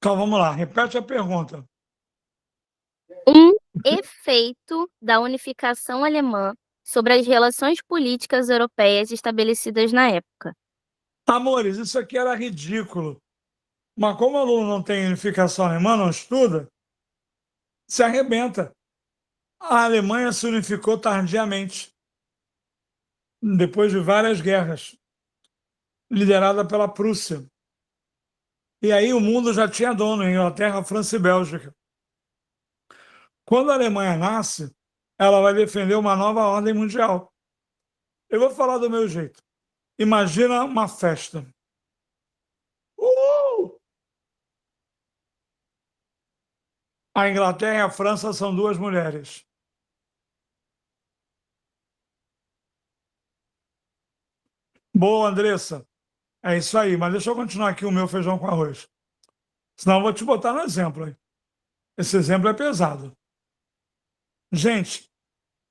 Então vamos lá, repete a pergunta. Um efeito da unificação alemã sobre as relações políticas europeias estabelecidas na época. Amores, isso aqui era ridículo. Mas como o aluno não tem unificação alemã, não estuda, se arrebenta. A Alemanha se unificou tardiamente, depois de várias guerras, liderada pela Prússia. E aí o mundo já tinha dono, Inglaterra, França e Bélgica. Quando a Alemanha nasce, ela vai defender uma nova ordem mundial. Eu vou falar do meu jeito. Imagina uma festa. A Inglaterra e a França são duas mulheres. Boa, Andressa. É isso aí, mas deixa eu continuar aqui o meu feijão com arroz. Senão eu vou te botar no exemplo aí. Esse exemplo é pesado. Gente,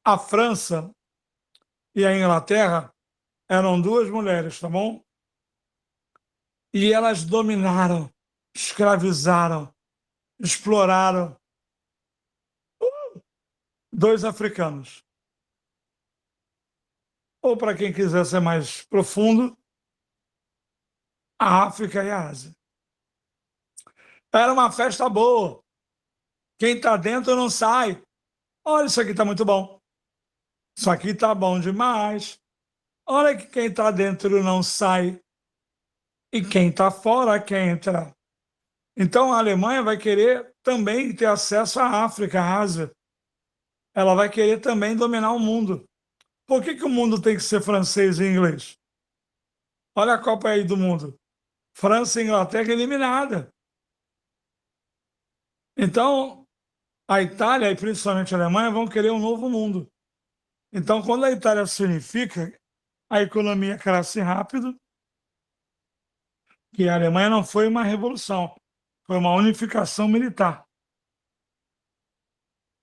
a França e a Inglaterra eram duas mulheres, tá bom? E elas dominaram, escravizaram, exploraram dois africanos. Ou, para quem quiser ser mais profundo, a África e a Ásia. Era uma festa boa. Quem está dentro não sai. Olha, isso aqui está muito bom. Isso aqui está bom demais. Olha que quem está dentro não sai. E quem está fora quer entrar. Então, a Alemanha vai querer também ter acesso à África, à Ásia. Ela vai querer também dominar o mundo. Por que o mundo tem que ser francês e inglês? Olha a Copa aí do Mundo. França e Inglaterra eliminada. Então, a Itália e principalmente a Alemanha vão querer um novo mundo. Então, quando a Itália se unifica, a economia cresce rápido, e a Alemanha não foi uma revolução, foi uma unificação militar.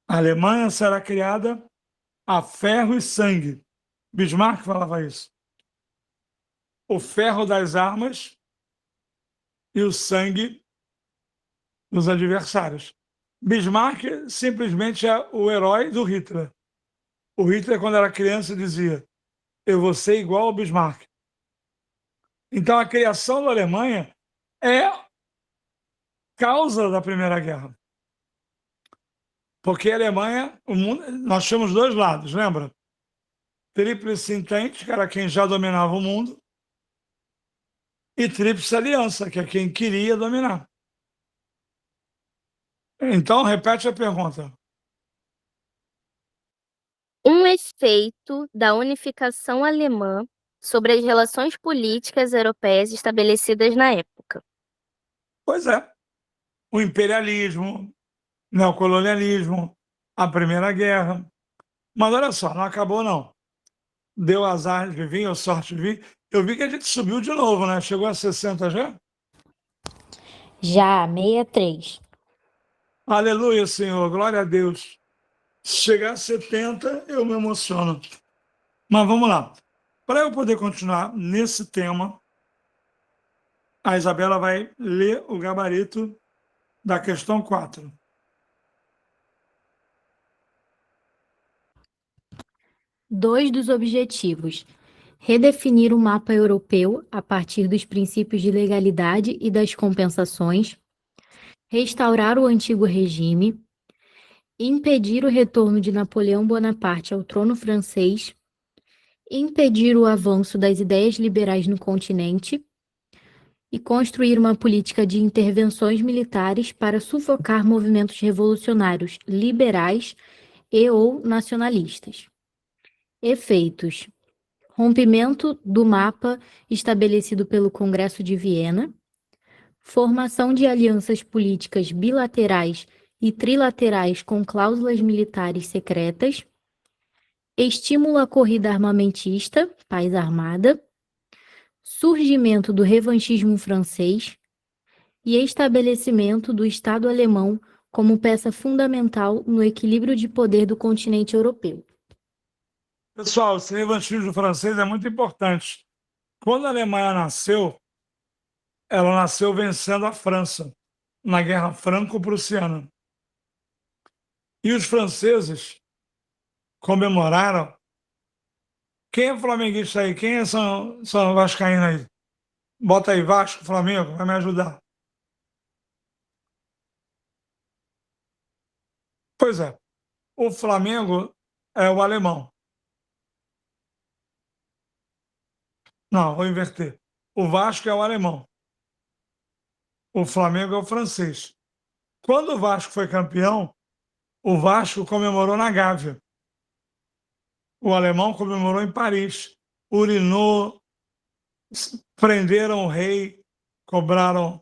A Alemanha será criada a ferro e sangue. Bismarck falava isso. O ferro das armas e o sangue dos adversários. Bismarck simplesmente é o herói do Hitler. O Hitler, quando era criança, dizia: eu vou ser igual ao Bismarck. Então, a criação da Alemanha é causa da Primeira Guerra. Porque a Alemanha, nós tínhamos dois lados, lembra? Tríplice Entente, que era quem já dominava o mundo, e Tríplice Aliança, que é quem queria dominar. Então, repete a pergunta. Um efeito da unificação alemã sobre as relações políticas europeias estabelecidas na época. Pois é. O imperialismo, neocolonialismo, a Primeira Guerra. Mas olha só, não acabou não. Deu azar de vir, ou sorte de vir. Eu vi que a gente subiu de novo, né? Chegou a 60 já? Já, 63. Aleluia, Senhor, glória a Deus. Se chegar a 70, eu me emociono. Mas vamos lá. Para eu poder continuar nesse tema, a Isabela vai ler o gabarito da questão 4. Dois dos objetivos: redefinir o mapa europeu a partir dos princípios de legalidade e das compensações, restaurar o antigo regime, impedir o retorno de Napoleão Bonaparte ao trono francês, impedir o avanço das ideias liberais no continente e construir uma política de intervenções militares para sufocar movimentos revolucionários liberais e ou nacionalistas. Efeitos: rompimento do mapa estabelecido pelo Congresso de Viena, formação de alianças políticas bilaterais e trilaterais com cláusulas militares secretas, estímulo à corrida armamentista, paz armada, surgimento do revanchismo francês e estabelecimento do Estado alemão como peça fundamental no equilíbrio de poder do continente europeu. Pessoal, esse revanchismo francês é muito importante. Quando a Alemanha nasceu, ela nasceu vencendo a França na Guerra Franco-Prussiana. E os franceses comemoraram Quem é flamenguista aí? Quem é São Vascaíno aí? Bota aí, Vasco, Flamengo, vai me ajudar. Pois é, o Flamengo é o alemão. Não, vou inverter. O Vasco é o alemão. O Flamengo é o francês. Quando o Vasco foi campeão, o Vasco comemorou na Gávea. O alemão comemorou em Paris. Urinou, prenderam o rei, cobraram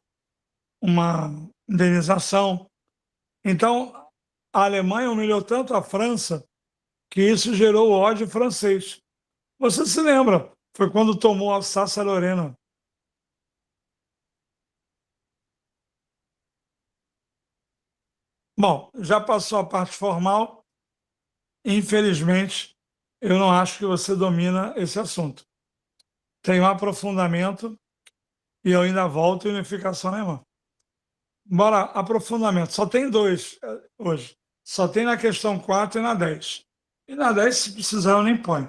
uma indenização. Então, a Alemanha humilhou tanto a França que isso gerou o ódio francês. Você se lembra? Foi quando tomou Alsácia-Lorena. Bom, já passou a parte formal. Infelizmente, eu não acho que você domina esse assunto. Tem um aprofundamento e eu ainda volto em unificação alemã. Bora, aprofundamento. Só tem 2 hoje. Só tem na questão 4 e na 10. E na 10, se precisar, eu nem ponho.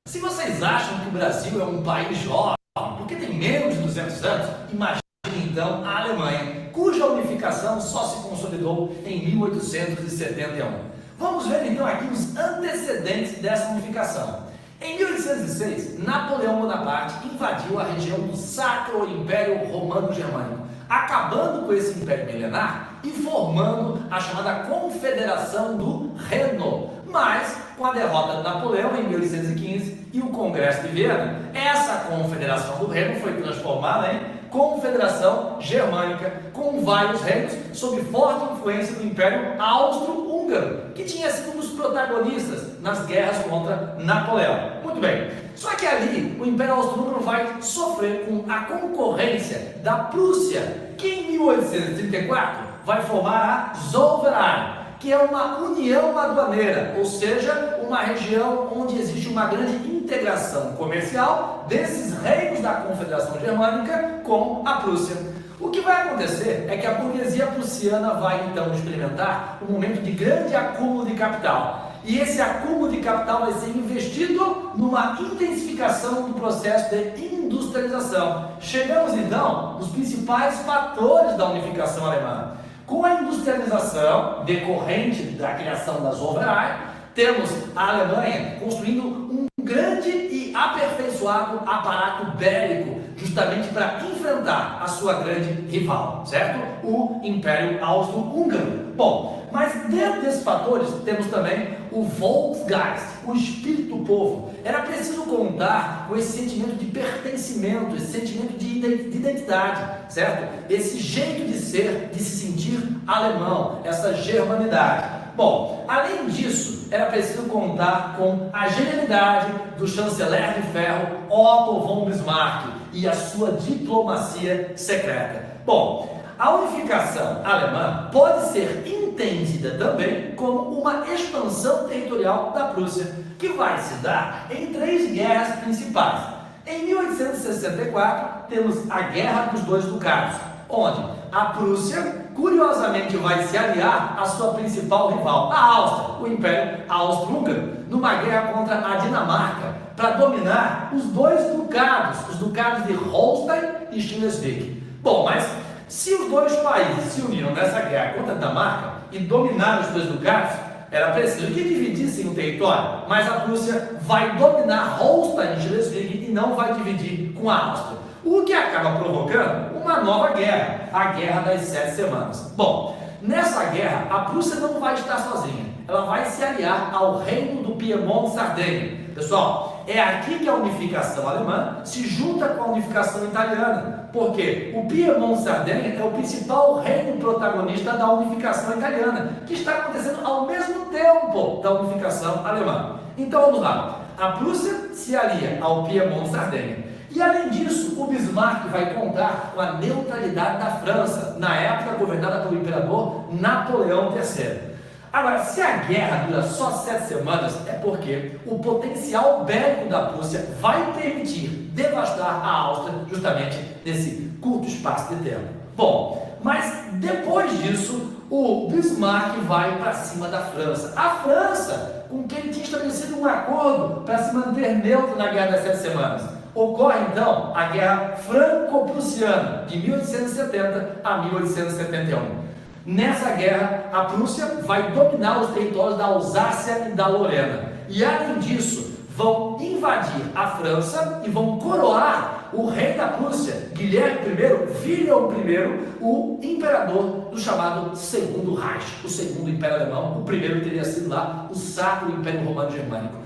Se vocês acham que o Brasil é um país jovem, porque tem menos de 200 anos, imagine então a Alemanha, cuja unificação só se consolidou em 1871. Vamos ver então aqui os antecedentes dessa unificação. Em 1806, Napoleão Bonaparte invadiu a região do Sacro Império Romano-Germânico, acabando com esse império milenar e formando a chamada Confederação do Reno. Mas, com a derrota de Napoleão em 1815 e o Congresso de Viena, essa Confederação do Reno foi transformada em Confederação Germânica, com vários reinos sob forte influência do Império Austro-Húngaro, que tinha sido um dos protagonistas nas guerras contra Napoleão. Muito bem, só que ali o Império Austro-Húngaro vai sofrer com a concorrência da Prússia, que em 1834 vai formar a Zollverein, que é uma união aduaneira, ou seja, uma região onde existe uma grande integração comercial desses reinos da Confederação Germânica com a Prússia. O que vai acontecer é que a burguesia prussiana vai então experimentar um momento de grande acúmulo de capital. E esse acúmulo de capital vai ser investido numa intensificação do processo de industrialização. Chegamos então nos principais fatores da unificação alemã. Com a industrialização decorrente da criação da Zollverein, temos a Alemanha construindo um grande e aperfeiçoado aparato bélico, justamente para enfrentar a sua grande rival, certo? O Império Austro-Húngaro. Bom, mas dentro desses fatores temos também o Volksgeist, o espírito do povo. Era preciso contar com esse sentimento de pertencimento, esse sentimento de identidade, certo? Esse jeito de ser, de se sentir alemão, essa germanidade. Bom, além disso, era preciso contar com a genialidade do chanceler de ferro Otto von Bismarck e a sua diplomacia secreta. Bom, a unificação alemã pode ser entendida também como uma expansão territorial da Prússia, que vai se dar em 3 guerras principais. Em 1864, temos a Guerra dos Dois Ducados, onde a Prússia, curiosamente, vai se aliar à sua principal rival, a Áustria, o Império Austro-Húngaro, numa guerra contra a Dinamarca, para dominar os 2 ducados, os ducados de Holstein e Schleswig. Bom, mas se os 2 países se uniram nessa guerra contra a Dinamarca e dominaram os 2 ducados, era preciso que dividissem o território, mas a Prússia vai dominar Holstein e Schleswig e não vai dividir com a Áustria, o que acaba provocando uma nova guerra, a Guerra das 7 Semanas. Bom, nessa guerra a Prússia não vai estar sozinha, ela vai se aliar ao reino do Piemonte-Sardenha. Pessoal, é aqui que a unificação alemã se junta com a unificação italiana, porque o Piemonte-Sardenha é o principal reino protagonista da unificação italiana, que está acontecendo ao mesmo tempo da unificação alemã. Então vamos lá, a Prússia se alia ao Piemonte-Sardenha. E além disso, o Bismarck vai contar com a neutralidade da França, na época governada pelo imperador Napoleão III. Agora, se a guerra dura só 7 semanas, é porque o potencial bélico da Prússia vai permitir devastar a Áustria justamente nesse curto espaço de tempo. Bom, mas depois disso, o Bismarck vai para cima da França. A França, com quem ele tinha estabelecido um acordo para se manter neutro na Guerra das 7 Semanas. Ocorre então a Guerra Franco-Prussiana, de 1870 a 1871. Nessa guerra, a Prússia vai dominar os territórios da Alsácia e da Lorena. E além disso, vão invadir a França e vão coroar o rei da Prússia, Guilherme I, Wilhelm I, o imperador do chamado Segundo Reich, o Segundo Império Alemão. O primeiro teria sido lá o Sacro Império Romano Germânico.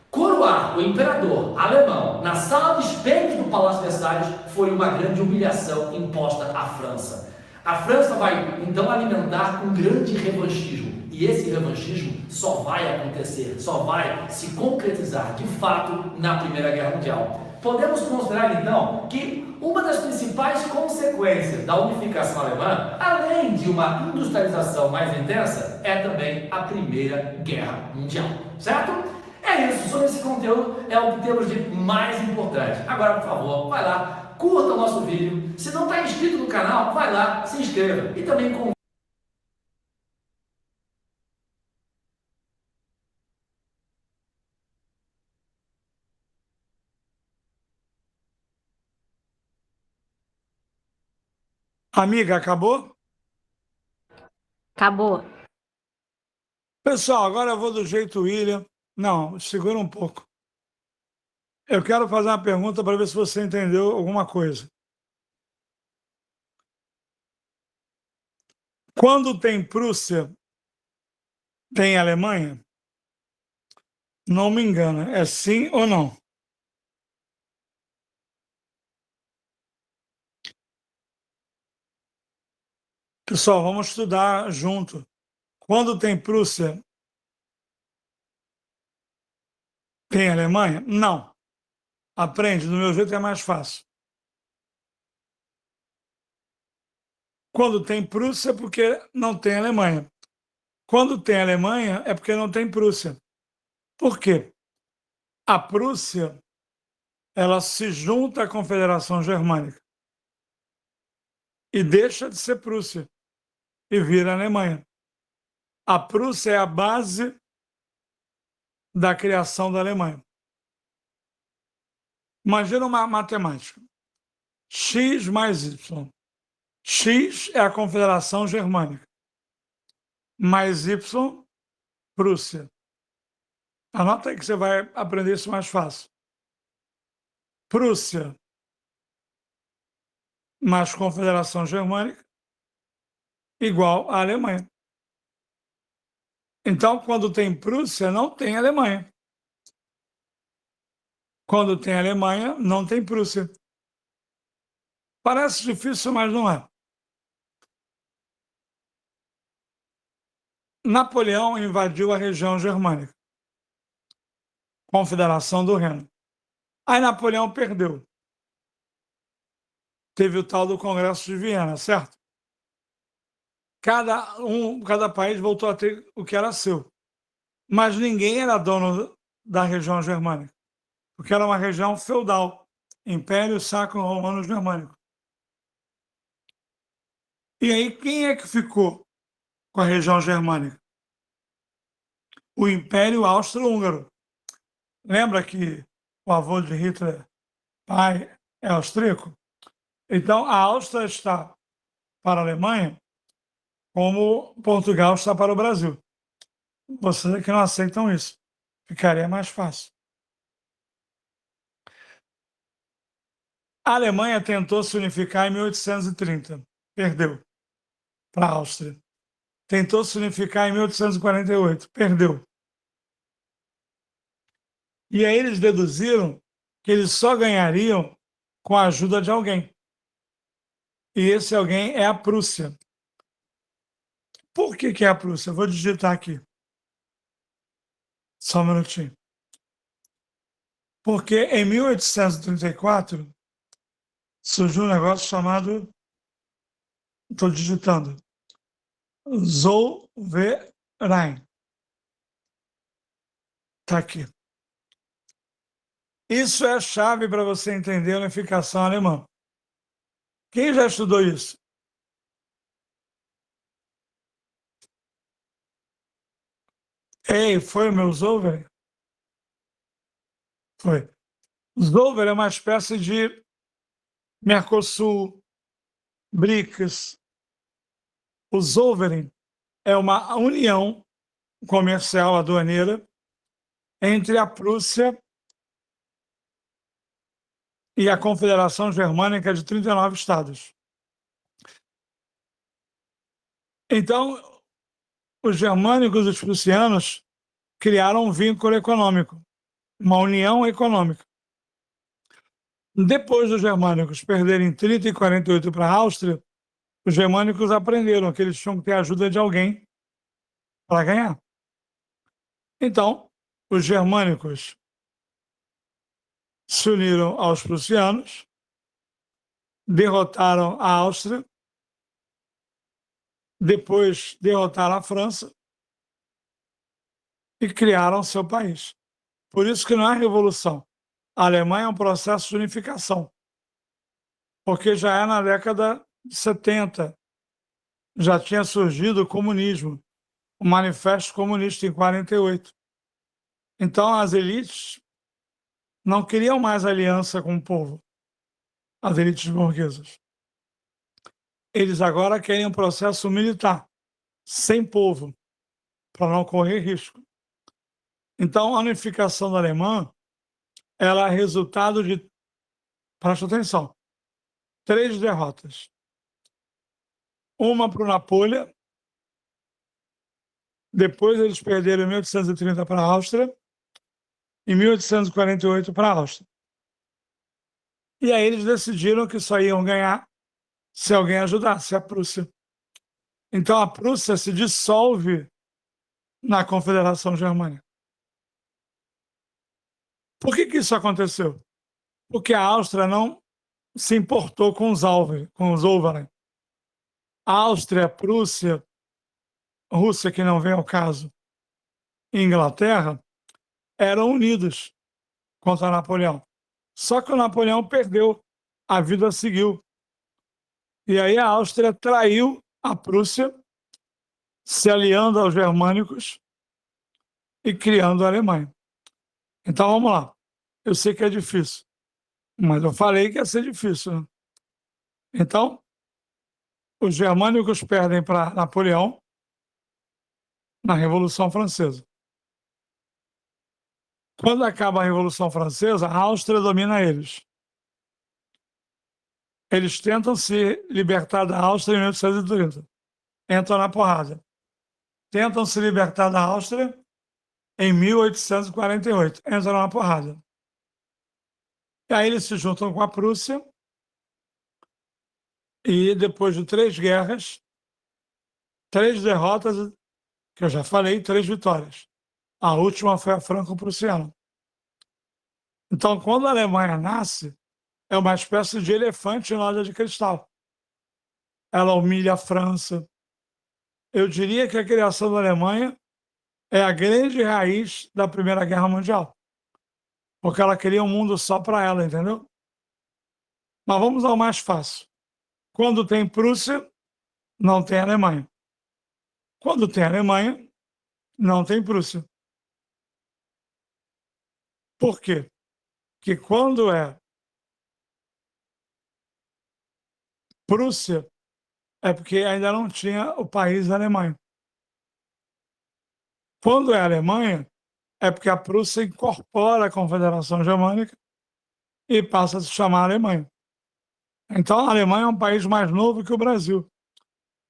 Coroar o imperador alemão na sala de espelhos do Palácio Versalhes foi uma grande humilhação imposta à França. A França vai então alimentar um grande revanchismo, e esse revanchismo só vai acontecer, só vai se concretizar de fato na Primeira Guerra Mundial. Podemos considerar então que uma das principais consequências da unificação alemã, além de uma industrialização mais intensa, é também a Primeira Guerra Mundial, certo? É isso, sobre esse conteúdo é o que temos de mais importante. Agora, por favor, vai lá, curta o nosso vídeo. Se não está inscrito no canal, vai lá, se inscreva. E também Amiga, acabou? Acabou. Pessoal, agora eu vou do jeito William. Não, segura um pouco. Eu quero fazer uma pergunta para ver se você entendeu alguma coisa. Quando tem Prússia, tem Alemanha? Não me engano, é sim ou não? Pessoal, vamos estudar junto. Quando tem Prússia, tem Alemanha? Não. Aprende, do meu jeito é mais fácil. Quando tem Prússia, é porque não tem Alemanha. Quando tem Alemanha, é porque não tem Prússia. Por quê? A Prússia, ela se junta à Confederação Germânica e deixa de ser Prússia e vira Alemanha. A Prússia é a base da criação da Alemanha. Imagina uma matemática. X mais Y. X é a Confederação Germânica. Mais Y, Prússia. Anota aí que você vai aprender isso mais fácil. Prússia mais Confederação Germânica igual à Alemanha. Então, quando tem Prússia, não tem Alemanha. Quando tem Alemanha, não tem Prússia. Parece difícil, mas não é. Napoleão invadiu a região germânica. Confederação do Reno. Aí Napoleão perdeu. Teve o tal do Congresso de Viena, certo? Cada país voltou a ter o que era seu. Mas ninguém era dono da região germânica, porque era uma região feudal, Império Sacro Romano Germânico. E aí, quem é que ficou com a região germânica? O Império Austro-Húngaro. Lembra que o avô de Hitler, pai, é austríaco? Então, a Áustria está para a Alemanha como Portugal está para o Brasil. Vocês é que não aceitam isso. Ficaria mais fácil. A Alemanha tentou se unificar em 1830. Perdeu para a Áustria. Tentou se unificar em 1848. Perdeu. E aí eles deduziram que eles só ganhariam com a ajuda de alguém. E esse alguém é a Prússia. Por que é a Prússia? Eu vou digitar aqui. Só um minutinho. Porque em 1834 surgiu um negócio chamado, estou digitando, Rhein. Está aqui. Isso é a chave para você entender a unificação alemã. Quem já estudou isso? Ei, foi o meu Zollverein? Foi. Zollverein é uma espécie de Mercosul, BRICS. O Zollverein é uma união comercial aduaneira entre a Prússia e a Confederação Germânica de 39 estados. Então, os germânicos e os prussianos criaram um vínculo econômico, uma união econômica. Depois dos germânicos perderem 30 e 48 para a Áustria, os germânicos aprenderam que eles tinham que ter a ajuda de alguém para ganhar. Então, os germânicos se uniram aos prussianos, derrotaram a Áustria, depois derrotaram a França e criaram seu país. Por isso que não é revolução. A Alemanha é um processo de unificação, porque já é na década de 70, já tinha surgido o comunismo, o Manifesto Comunista em 48. Então, as elites não queriam mais aliança com o povo, as elites burguesas. Eles agora querem um processo militar, sem povo, para não correr risco. Então, a unificação da Alemanha, ela é resultado de, presta atenção, 3 derrotas. Uma para o Napoleão, depois eles perderam em 1830 para a Áustria, em 1848 para a Áustria. E aí eles decidiram que só iam ganhar se alguém ajudasse a Prússia. Então a Prússia se dissolve na Confederação Germânica. Por que isso aconteceu? Porque a Áustria não se importou com os Zollverein. A Áustria, a Prússia, a Rússia, que não vem ao caso, e Inglaterra, eram unidos contra Napoleão. Só que o Napoleão perdeu, a vida seguiu. E aí a Áustria traiu a Prússia, se aliando aos germânicos e criando a Alemanha. Então vamos lá. Eu sei que é difícil, mas eu falei que ia ser difícil, né? Então, os germânicos perdem para Napoleão na Revolução Francesa. Quando acaba a Revolução Francesa, a Áustria domina eles. Eles tentam se libertar da Áustria em 1830. Entram na porrada. Tentam se libertar da Áustria em 1848. Entram na porrada. E aí eles se juntam com a Prússia e, depois de 3 guerras, 3 derrotas, que eu já falei, 3 vitórias. A última foi a franco-prussiana. Então, quando a Alemanha nasce, é uma espécie de elefante em loja de cristal. Ela humilha a França. Eu diria que a criação da Alemanha é a grande raiz da Primeira Guerra Mundial, porque ela queria um mundo só para ela, entendeu? Mas vamos ao mais fácil. Quando tem Prússia, não tem Alemanha. Quando tem Alemanha, não tem Prússia. Por quê? Porque quando é Prússia, é porque ainda não tinha o país Alemanha. Quando é Alemanha, é porque a Prússia incorpora a Confederação Germânica e passa a se chamar Alemanha. Então, a Alemanha é um país mais novo que o Brasil.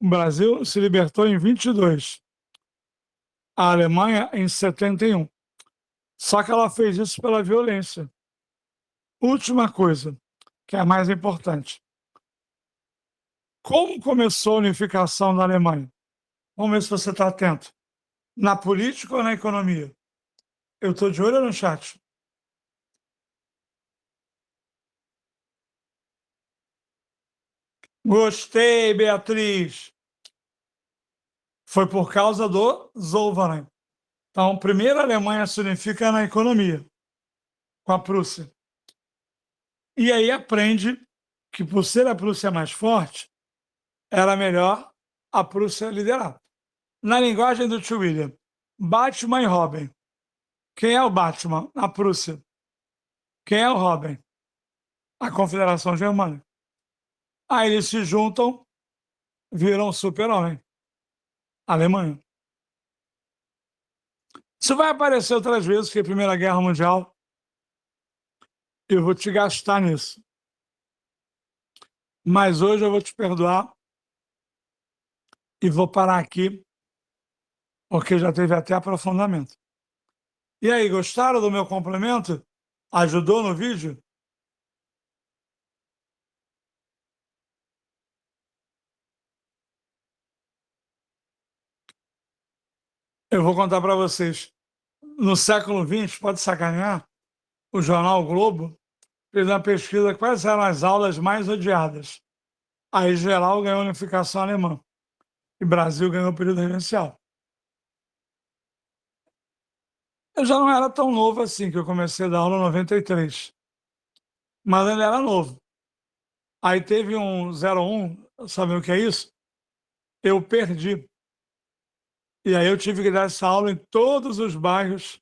O Brasil se libertou em 22. A Alemanha em 71. Só que ela fez isso pela violência. Última coisa, que é a mais importante. Como começou a unificação da Alemanha? Vamos ver se você está atento. Na política ou na economia? Eu estou de olho no chat. Gostei, Beatriz. Foi por causa do Zollverein. Então, primeiro a Alemanha se unifica na economia, com a Prússia. E aí aprende que, por ser a Prússia mais forte, era melhor a Prússia liderar. Na linguagem do tio William, Batman e Robin. Quem é o Batman? A Prússia. Quem é o Robin? A Confederação Germânica. Aí eles se juntam, viram super-homem. Alemanha. Isso vai aparecer outras vezes, que a Primeira Guerra Mundial, eu vou te gastar nisso. Mas hoje eu vou te perdoar e vou parar aqui, porque já teve até aprofundamento. E aí, gostaram do meu complemento? Ajudou no vídeo? Eu vou contar para vocês. No século XX, pode sacanear, o jornal o Globo fez uma pesquisa quais eram as aulas mais odiadas. Aí, geral ganhou unificação alemã. E Brasil ganhou período regencial. Eu já não era tão novo assim, que eu comecei a dar aula em 93. Mas ele era novo. Aí teve um 01, sabe o que é isso? Eu perdi. E aí eu tive que dar essa aula em todos os bairros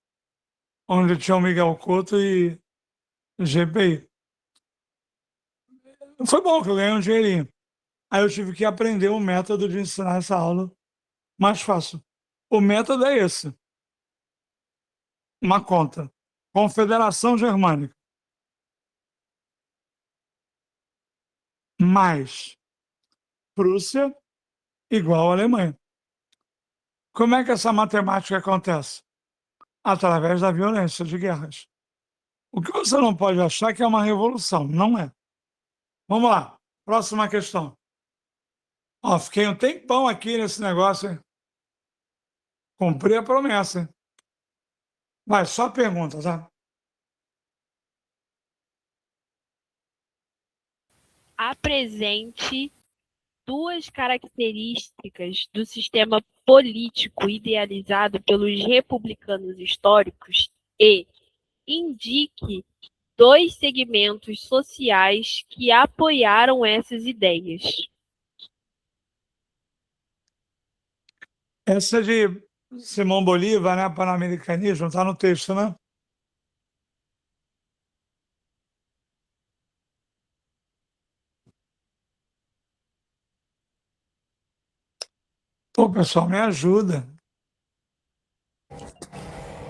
onde tinha o Miguel Couto e GPI. Foi bom que eu ganhei um dinheirinho. Aí eu tive que aprender o método de ensinar essa aula mais fácil. O método é esse. Uma conta. Confederação Germânica. Mais Prússia igual a Alemanha. Como é que essa matemática acontece? Através da violência de guerras. O que você não pode achar que é uma revolução, não é. Vamos lá, próxima questão. Ó, fiquei um tempão aqui nesse negócio, hein? Cumpri a promessa, hein? Vai, só pergunta, tá? Apresente duas características do sistema político idealizado pelos republicanos históricos e indique dois segmentos sociais que apoiaram essas ideias. Essa é de Simão Bolívar, né? Pan-americanismo, tá no texto, né? Pô, pessoal, me ajuda.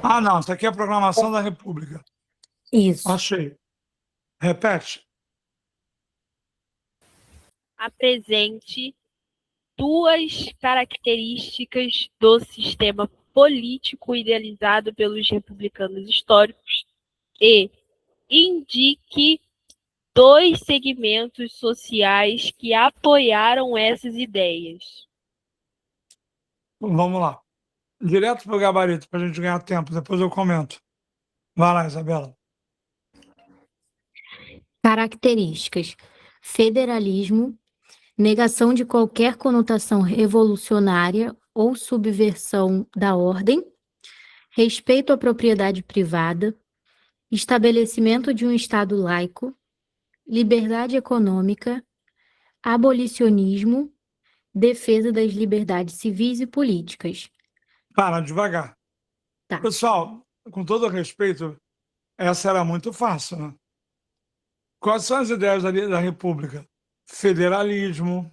Ah, não, isso aqui é a programação da República. Isso. Achei. Repete. Apresente duas características do sistema político idealizado pelos republicanos históricos e indique dois segmentos sociais que apoiaram essas ideias. Vamos lá. Direto para o gabarito, para a gente ganhar tempo. Depois eu comento. Vai lá, Isabela. Características: federalismo, negação de qualquer conotação revolucionária ou subversão da ordem, respeito à propriedade privada, estabelecimento de um Estado laico, liberdade econômica, abolicionismo, defesa das liberdades civis e políticas. Para, devagar. Tá. Pessoal, com todo respeito, essa era muito fácil, né? Quais são as ideias da República? Federalismo,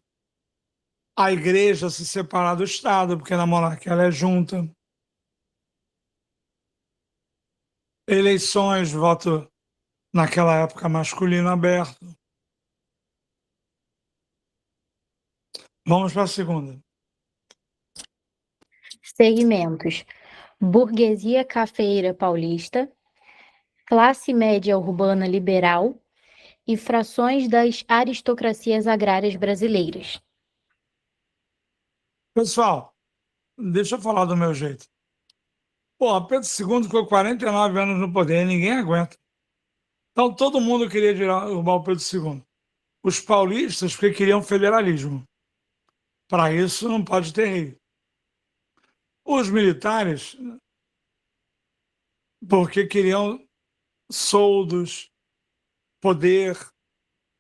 a igreja se separar do Estado, porque na monarquia ela é junta. Eleições, voto naquela época masculino aberto. Vamos para a segunda. Segmentos: burguesia cafeeira paulista, classe média urbana liberal e frações das aristocracias agrárias brasileiras. Pessoal, deixa eu falar do meu jeito. Pô, Pedro II ficou 49 anos no poder e ninguém aguenta. Então todo mundo queria derrubar o Pedro II. Os paulistas porque queriam federalismo. Para isso não pode ter rei. Os militares, porque queriam soldos, poder,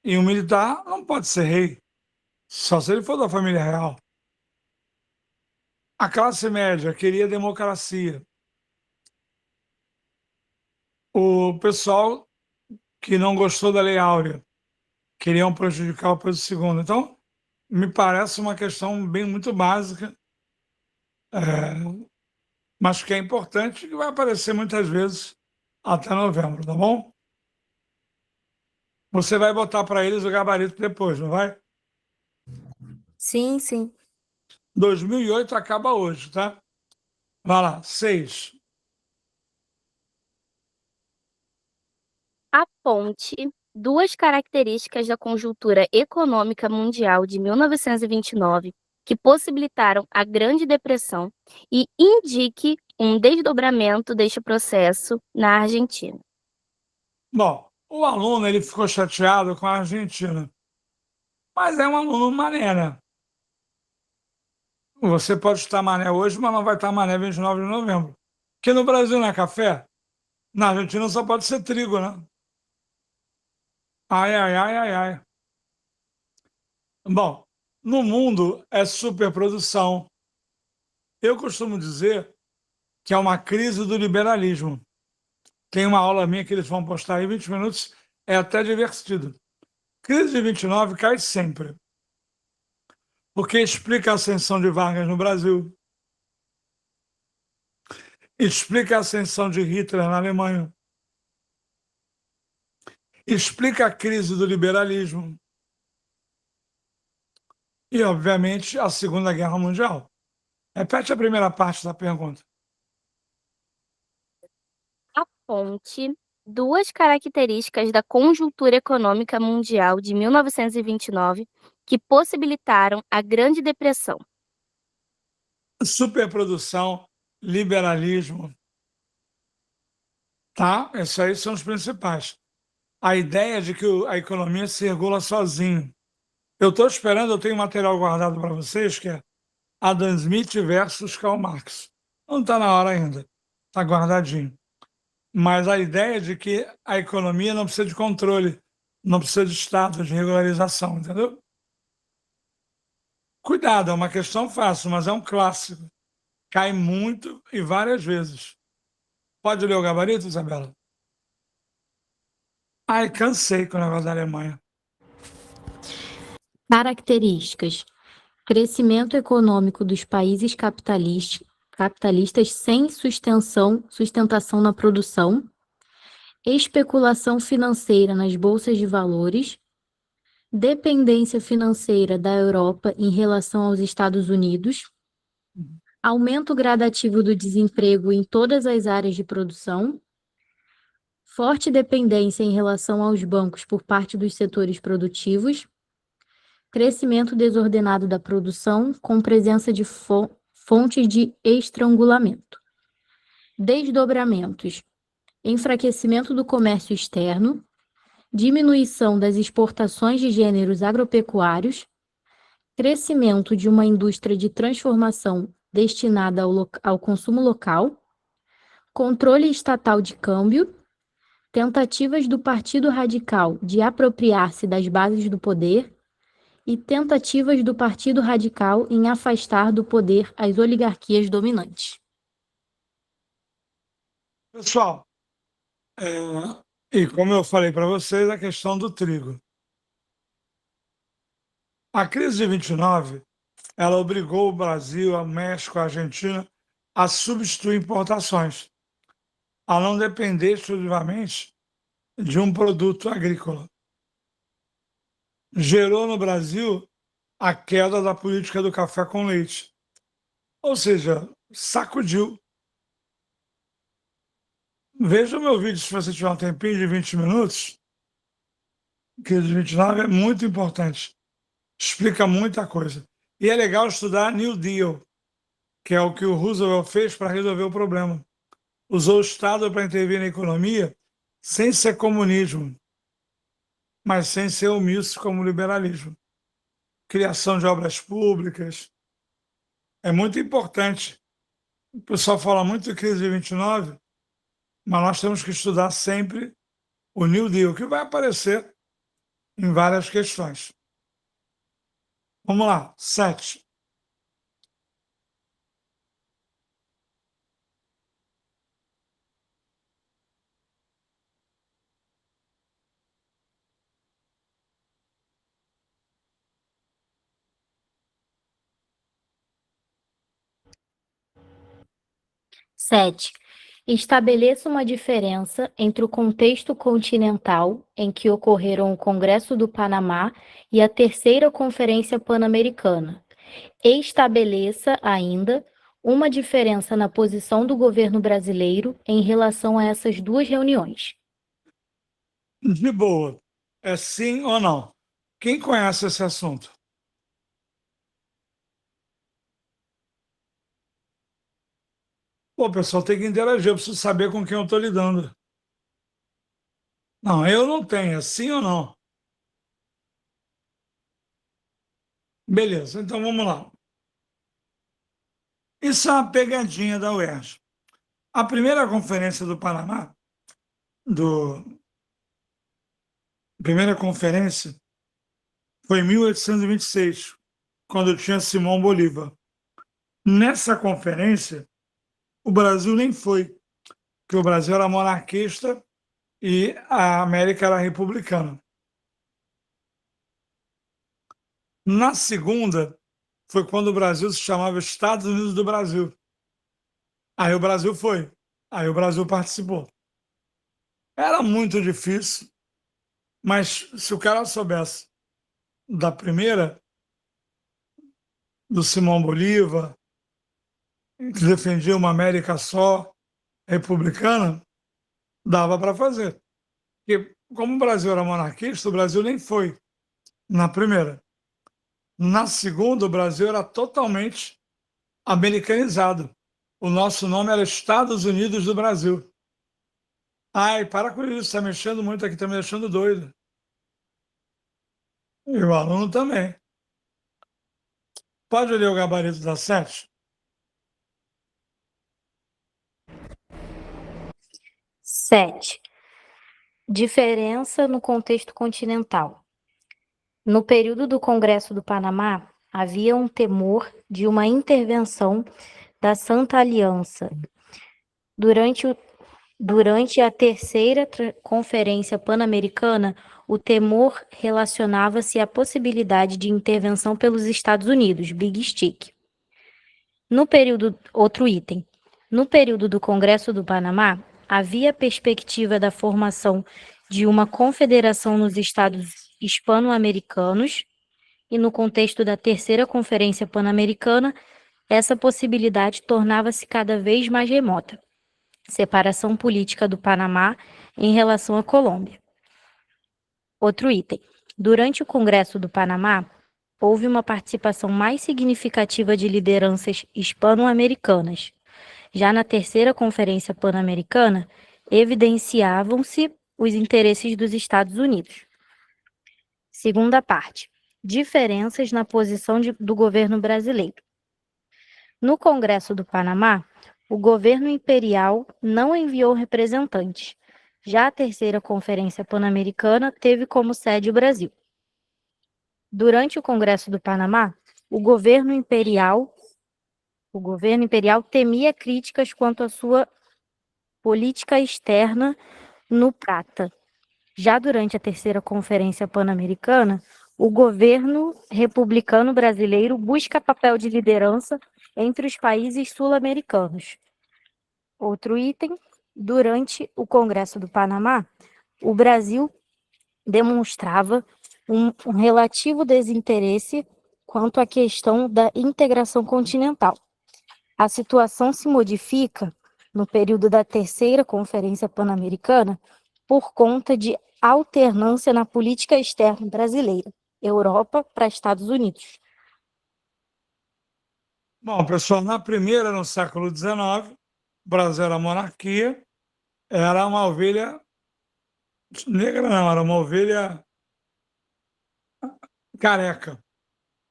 e um militar não pode ser rei, só se ele for da família real. A classe média queria democracia. O pessoal que não gostou da Lei Áurea queriam prejudicar o Pedro II. Então, me parece uma questão bem muito básica, mas que é importante, que vai aparecer muitas vezes até novembro, tá bom? Você vai botar para eles o gabarito depois, não vai? Sim, sim. 2008 acaba hoje, tá? Vai lá, 6. Aponte duas características da conjuntura econômica mundial de 1929 que possibilitaram a Grande Depressão e indique um desdobramento deste processo na Argentina. Bom, o aluno ele ficou chateado com a Argentina, mas é um aluno mané, né? Você pode estar mané hoje, mas não vai estar mané 29 de novembro. Porque no Brasil não é café, na Argentina só pode ser trigo, né? Ai, ai, ai, ai, ai. Bom, no mundo é superprodução. Eu costumo dizer que é uma crise do liberalismo. Tem uma aula minha que eles vão postar aí 20 minutos, é até divertido. Crise de 29 cai sempre. Porque explica a ascensão de Vargas no Brasil, explica a ascensão de Hitler na Alemanha, explica a crise do liberalismo e, obviamente, a Segunda Guerra Mundial. Repete a primeira parte da pergunta. Aponte duas características da conjuntura econômica mundial de 1929 que possibilitaram a Grande Depressão. Superprodução, liberalismo, tá? Esses aí são os principais. A ideia de que a economia se regula sozinho. Eu estou esperando, eu tenho material guardado para vocês, que é Adam Smith versus Karl Marx. Não está na hora ainda, está guardadinho. Mas a ideia de que a economia não precisa de controle, não precisa de Estado, de regularização, entendeu? Cuidado, é uma questão fácil, mas é um clássico. Cai muito e várias vezes. Pode ler o gabarito, Isabela? Ai, cansei com o negócio da Alemanha. Características: crescimento econômico dos países capitalistas sem sustentação na produção, especulação financeira nas bolsas de valores, dependência financeira da Europa em relação aos Estados Unidos, aumento gradativo do desemprego em todas as áreas de produção, forte dependência em relação aos bancos por parte dos setores produtivos, crescimento desordenado da produção com presença de fontes de estrangulamento, desdobramentos, enfraquecimento do comércio externo, diminuição das exportações de gêneros agropecuários, crescimento de uma indústria de transformação destinada ao consumo local, controle estatal de câmbio, tentativas do Partido Radical de apropriar-se das bases do poder e tentativas do Partido Radical em afastar do poder as oligarquias dominantes. Pessoal, e como eu falei para vocês, a questão do trigo. A crise de 29, ela obrigou o Brasil, o México, a Argentina a substituir importações, a não depender exclusivamente de um produto agrícola. Gerou no Brasil a queda da política do café com leite. Ou seja, sacudiu. Veja o meu vídeo se você tiver um tempinho de 20 minutos, que de 29 é muito importante. Explica muita coisa. E é legal estudar New Deal, que é o que o Roosevelt fez para resolver o problema. Usou o Estado para intervir na economia sem ser comunismo, mas sem ser omisso como liberalismo. Criação de obras públicas. É muito importante O pessoal fala muito de crise de 29, mas nós temos que estudar sempre o New Deal, que vai aparecer em várias questões. Vamos lá, 7. Sete. Estabeleça uma diferença entre o contexto continental em que ocorreram o Congresso do Panamá e a Terceira Conferência Pan-Americana. Estabeleça ainda uma diferença na posição do governo brasileiro em relação a essas duas reuniões. De boa. É sim ou não? Quem conhece esse assunto? Pô, pessoal, tem que interagir, eu preciso saber com quem eu estou lidando. Não, eu não tenho, é sim ou não? Beleza, então vamos lá. Isso é uma pegadinha da UERJ. A primeira conferência do Panamá, primeira conferência, foi em 1826, quando tinha Simão Bolívar. Nessa conferência, o Brasil nem foi, porque o Brasil era monarquista e a América era republicana. Na segunda, foi quando o Brasil se chamava Estados Unidos do Brasil. Aí o Brasil foi, aí o Brasil participou. Era muito difícil, mas se o cara soubesse da primeira, do Simão Bolívar, que defendia uma América só, republicana, dava para fazer. Porque, como o Brasil era monarquista, o Brasil nem foi na primeira. Na segunda, o Brasil era totalmente americanizado. O nosso nome era Estados Unidos do Brasil. Ai, para com isso, está mexendo muito aqui, está me deixando doido. E o aluno também. Pode ler o gabarito da 7? 7. Diferença no contexto continental. No período do Congresso do Panamá, havia um temor de uma intervenção da Santa Aliança. Durante a terceira Conferência Pan-Americana, o temor relacionava-se à possibilidade de intervenção pelos Estados Unidos, Big Stick. Outro item. No período do Congresso do Panamá, havia perspectiva da formação de uma confederação nos Estados hispano-americanos e no contexto da terceira Conferência Pan-Americana, essa possibilidade tornava-se cada vez mais remota. Separação política do Panamá em relação à Colômbia. Outro item. Durante o Congresso do Panamá, houve uma participação mais significativa de lideranças hispano-americanas. Já na terceira Conferência Pan-Americana, evidenciavam-se os interesses dos Estados Unidos. Segunda parte. Diferenças na posição do governo brasileiro. No Congresso do Panamá, o governo imperial não enviou representantes. Já a terceira Conferência Pan-Americana teve como sede o Brasil. Durante o Congresso do Panamá, o governo imperial temia críticas quanto à sua política externa no Prata. Já durante a terceira Conferência Pan-Americana, o governo republicano brasileiro busca papel de liderança entre os países sul-americanos. Outro item, durante o Congresso do Panamá, o Brasil demonstrava um relativo desinteresse quanto à questão da integração continental. A situação se modifica no período da terceira Conferência Pan-Americana por conta de alternância na política externa brasileira, Europa para Estados Unidos. Bom, pessoal, na primeira, no século XIX, o Brasil era monarquia, era uma ovelha negra, não, era uma ovelha careca,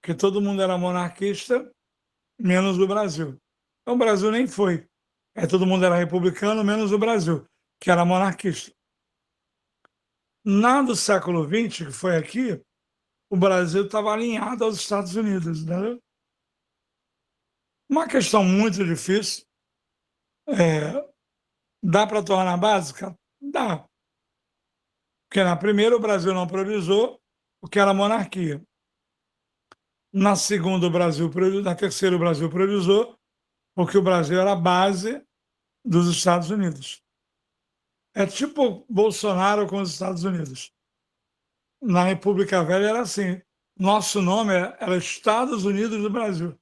que todo mundo era monarquista, menos o Brasil. Então o Brasil nem foi. Todo mundo era republicano, menos o Brasil, que era monarquista. Na do século XX, que foi aqui, o Brasil estava alinhado aos Estados Unidos, entendeu? Uma questão muito difícil. Dá para tornar básica? Dá. Porque na primeira o Brasil não priorizou o que era monarquia. Na segunda, o Brasil priorizou. Na terceira, o Brasil priorizou porque o Brasil era a base dos Estados Unidos. É tipo Bolsonaro com os Estados Unidos. Na República Velha era assim. Nosso nome era Estados Unidos do Brasil.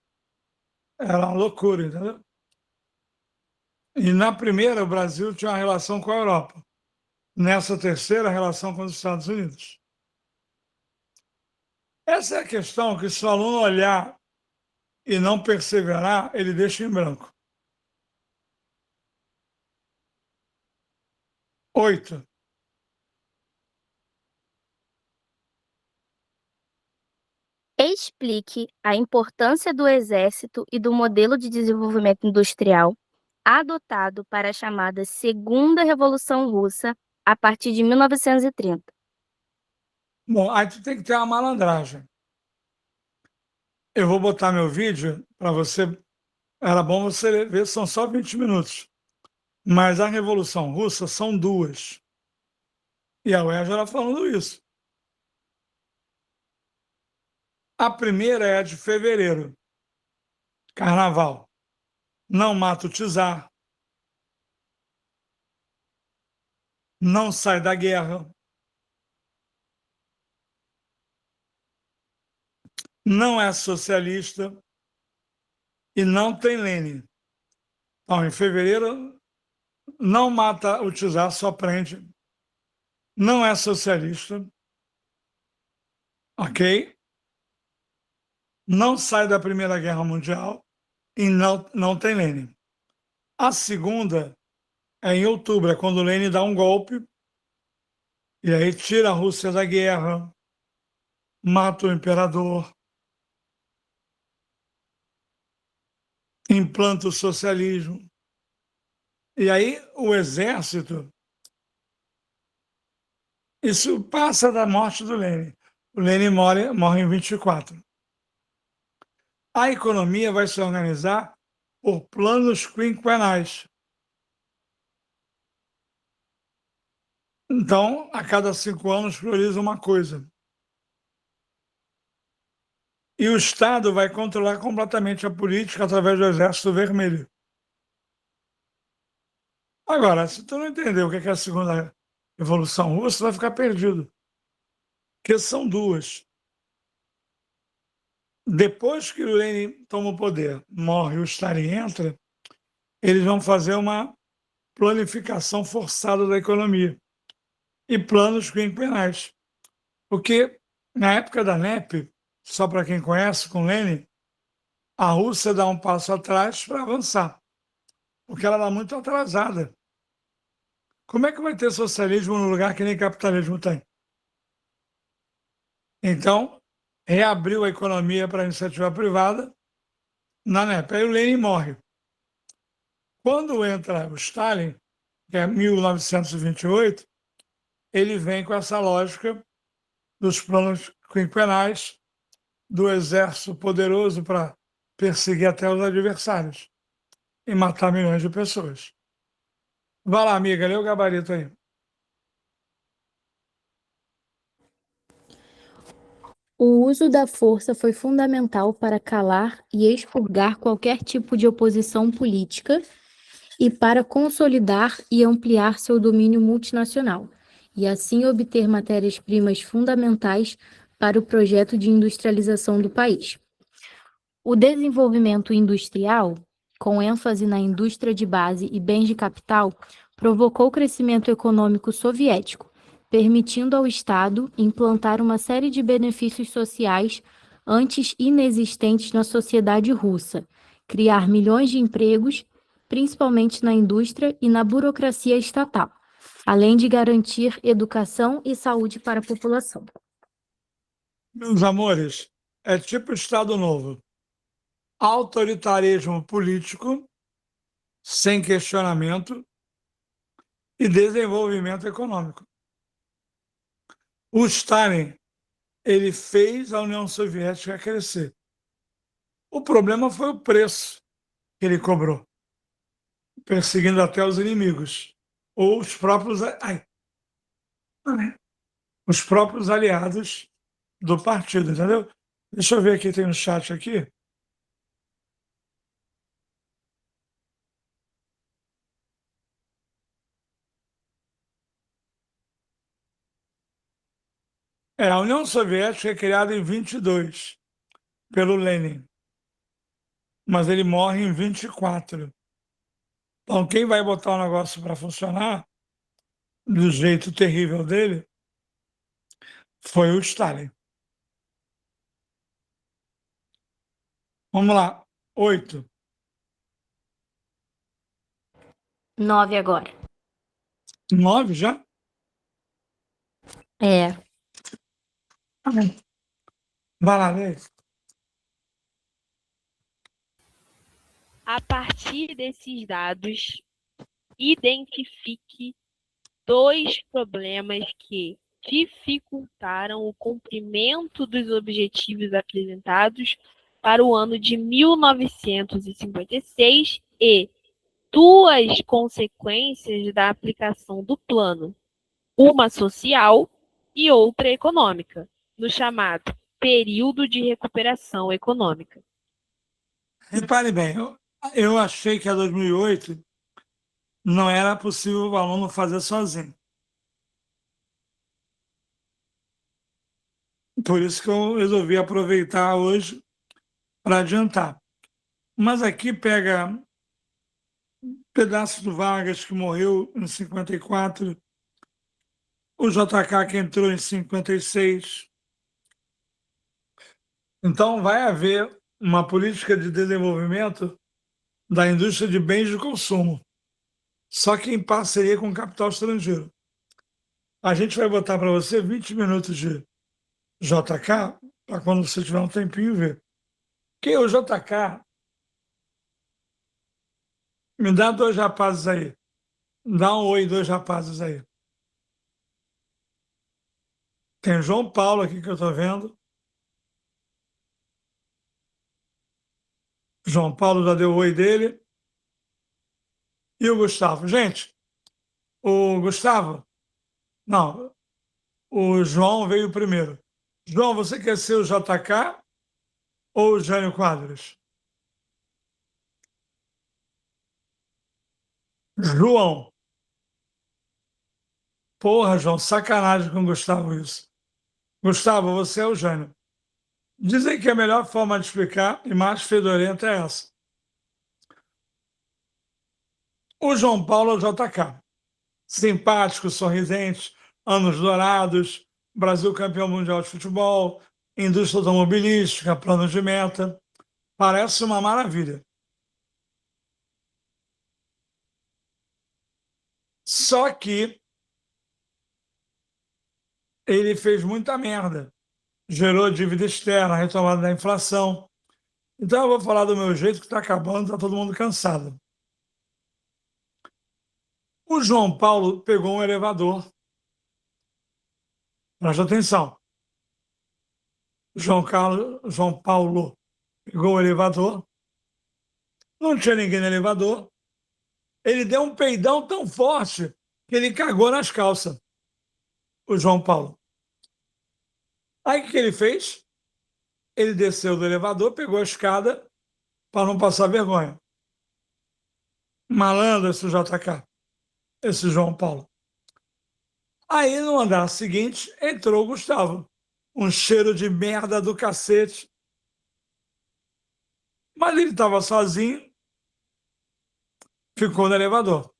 Era uma loucura, entendeu? E na primeira, o Brasil tinha uma relação com a Europa. Nessa terceira, a relação com os Estados Unidos. Essa é a questão que, se o aluno olhar e não perseverar, ele deixa em branco. 8. Explique a importância do Exército e do modelo de desenvolvimento industrial adotado para a chamada Segunda Revolução Russa a partir de 1930. Bom, aí tu tem que ter uma malandragem. Eu vou botar meu vídeo para você. Era bom você ver, são só 20 minutos. Mas a Revolução Russa são duas. E a UERJ era falando isso. A primeira é a de fevereiro. Carnaval. Não mata o czar. Não sai da guerra. Não é socialista. E não tem Lênin. Então, em fevereiro, não mata o czar, só prende. Não é socialista. Ok? Não sai da Primeira Guerra Mundial e não tem Lênin. A segunda é em outubro, é quando Lênin dá um golpe e aí tira a Rússia da guerra, mata o imperador, implanta o socialismo. E aí o exército, isso passa da morte do Lênin. O Lênin morre em 24. A economia vai se organizar por planos quinquenais. Então, a cada 5 anos, prioriza uma coisa. E o Estado vai controlar completamente a política através do Exército Vermelho. Agora, se tu não entender o que é a Segunda Revolução Russa, tu vai ficar perdido. Porque são duas. Depois que o Lenin toma o poder, morre, o Stalin entra, eles vão fazer uma planificação forçada da economia e planos quinquenais. Porque na época da NEP, só para quem conhece, com Lenin, a Rússia dá um passo atrás para avançar, porque ela está muito atrasada. Como é que vai ter socialismo no lugar que nem capitalismo tem? Então, reabriu a economia para a iniciativa privada na NEP. Aí o Lenin morre. Quando entra o Stalin, que é 1928, ele vem com essa lógica dos planos quinquenais, do exército poderoso para perseguir até os adversários e matar milhões de pessoas. Vai lá, amiga, lê o gabarito aí. O uso da força foi fundamental para calar e expurgar qualquer tipo de oposição política e para consolidar e ampliar seu domínio multinacional, e assim obter matérias-primas fundamentais para o projeto de industrialização do país. O desenvolvimento industrial, com ênfase na indústria de base e bens de capital, provocou o crescimento econômico soviético, permitindo ao Estado implantar uma série de benefícios sociais antes inexistentes na sociedade russa, criar milhões de empregos, principalmente na indústria e na burocracia estatal, além de garantir educação e saúde para a população. Meus amores, é tipo Estado Novo. Autoritarismo político sem questionamento e desenvolvimento econômico. O Stalin, ele fez a União Soviética crescer. O problema foi o preço que ele cobrou, perseguindo até os inimigos, ou os próprios aliados do partido, entendeu? Deixa eu ver aqui, tem um chat aqui. A União Soviética é criada em 22 pelo Lenin, mas ele morre em 24. Então, quem vai botar o negócio para funcionar do jeito terrível dele foi o Stalin. Vamos lá. 8. 9 agora. 9 já? É. Vai lá, Lê. A partir desses dados, identifique 2 problemas que dificultaram o cumprimento dos objetivos apresentados para o ano de 1956 e 2 consequências da aplicação do plano, uma social e outra econômica, no chamado período de recuperação econômica. Repare bem, eu achei que a 2008 não era possível o aluno fazer sozinho. Por isso que eu resolvi aproveitar hoje para adiantar. Mas aqui pega pedaço do Vargas, que morreu em 54, o JK, que entrou em 56. Então, vai haver uma política de desenvolvimento da indústria de bens de consumo, só que em parceria com o capital estrangeiro. A gente vai botar para você 20 minutos de JK, para quando você tiver um tempinho ver. Quem é o JK? Me dá 2 rapazes aí. Dá um oi, 2 rapazes aí. Tem o João Paulo aqui que eu estou vendo. João Paulo já deu o oi dele. E o Gustavo. Gente, o Gustavo... Não, o João veio primeiro. João, você quer ser o JK ou o Jânio Quadros? João. Porra, João, sacanagem com o Gustavo isso. Gustavo, você é o Jânio. Dizem que a melhor forma de explicar e mais fedorenta é essa. O João Paulo é o JK. Simpático, sorridente, anos dourados, Brasil campeão mundial de futebol, indústria automobilística, planos de meta. Parece uma maravilha. Só que ele fez muita merda. Gerou dívida externa, retomada da inflação. Então eu vou falar do meu jeito, que está acabando, está todo mundo cansado. O João Paulo pegou um elevador. Presta atenção. João Paulo pegou o elevador. Não tinha ninguém no elevador. Ele deu um peidão tão forte que ele cagou nas calças. O João Paulo. Aí o que ele fez? Ele desceu do elevador, pegou a escada para não passar vergonha. Malandro esse JK, esse João Paulo. Aí no andar seguinte entrou o Gustavo. Um cheiro de merda do cacete. Mas ele estava sozinho, ficou no elevador.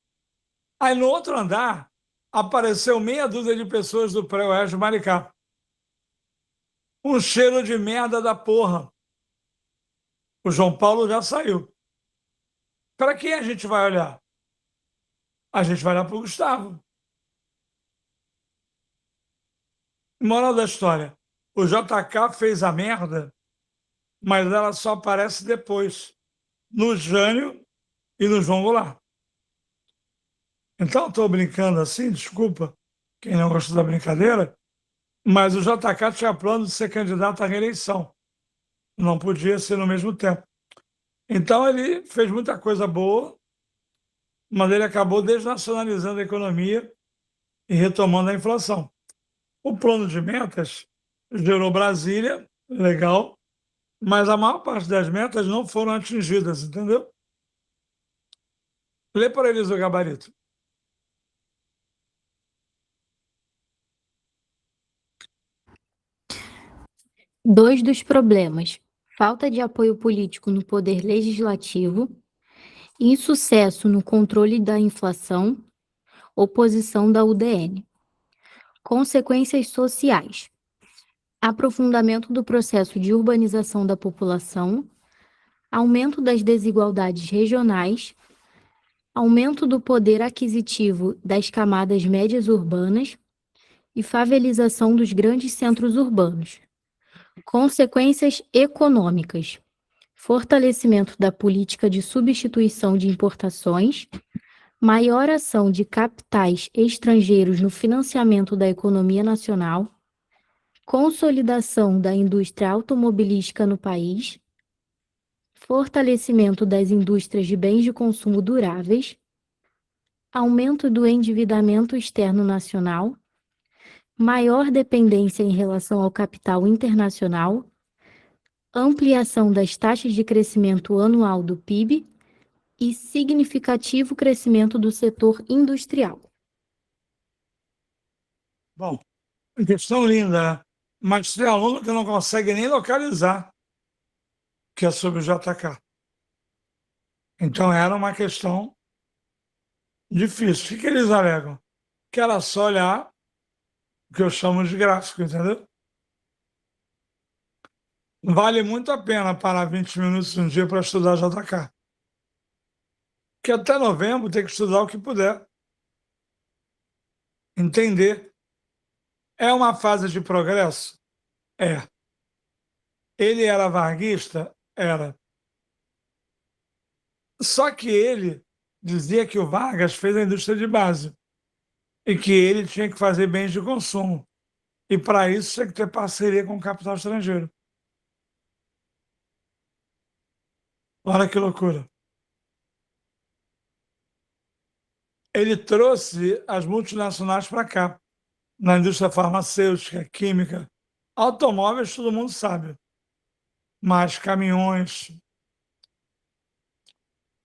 Aí no outro andar apareceu meia dúzia de pessoas do Pré-Oeste Maricá. Um cheiro de merda da porra. O João Paulo já saiu. Para quem a gente vai olhar? A gente vai olhar para o Gustavo. Moral da história. O JK fez a merda, mas ela só aparece depois. No Jânio e no João Goulart. Então, estou brincando assim, desculpa quem não gostou da brincadeira, mas o JK tinha plano de ser candidato à reeleição. Não podia ser no mesmo tempo. Então, ele fez muita coisa boa, mas ele acabou desnacionalizando a economia e retomando a inflação. O plano de metas gerou Brasília, legal, mas a maior parte das metas não foram atingidas, entendeu? Lê para eles o gabarito. Dois dos problemas: falta de apoio político no poder legislativo, insucesso no controle da inflação, oposição da UDN. Consequências sociais: aprofundamento do processo de urbanização da população, aumento das desigualdades regionais, aumento do poder aquisitivo das camadas médias urbanas e favelização dos grandes centros urbanos. Consequências econômicas: fortalecimento da política de substituição de importações, maior ação de capitais estrangeiros no financiamento da economia nacional, consolidação da indústria automobilística no país, fortalecimento das indústrias de bens de consumo duráveis, aumento do endividamento externo nacional, maior dependência em relação ao capital internacional, ampliação das taxas de crescimento anual do PIB e significativo crescimento do setor industrial. Bom, questão linda, né? Mas tem aluno que não consegue nem localizar que é sobre o JK. Então era uma questão difícil. O que eles alegam? Que era só olhar o que eu chamo de gráfico, entendeu? Vale muito a pena parar 20 minutos um dia para estudar JK. Que até novembro tem que estudar o que puder. Entender. É uma fase de progresso? É. Ele era varguista? Era. Só que ele dizia que o Vargas fez a indústria de base e que ele tinha que fazer bens de consumo. E para isso tinha que ter parceria com o capital estrangeiro. Olha que loucura. Ele trouxe as multinacionais para cá, na indústria farmacêutica, química, automóveis, todo mundo sabe, mas caminhões.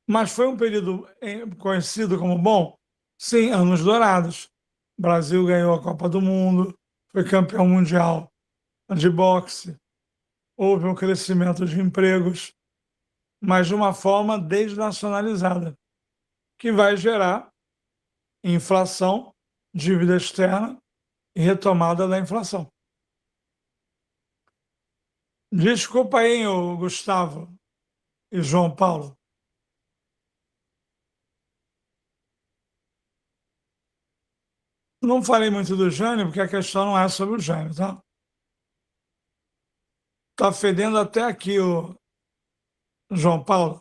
Mas foi um período conhecido como bom? Sim, anos dourados. O Brasil ganhou a Copa do Mundo, foi campeão mundial de boxe, houve um crescimento de empregos, mas de uma forma desnacionalizada, que vai gerar inflação, dívida externa e retomada da inflação. Desculpa aí, o Gustavo e João Paulo. Não falei muito do Jânio, porque a questão não é sobre o Jânio, tá? Tá fedendo até aqui o João Paulo.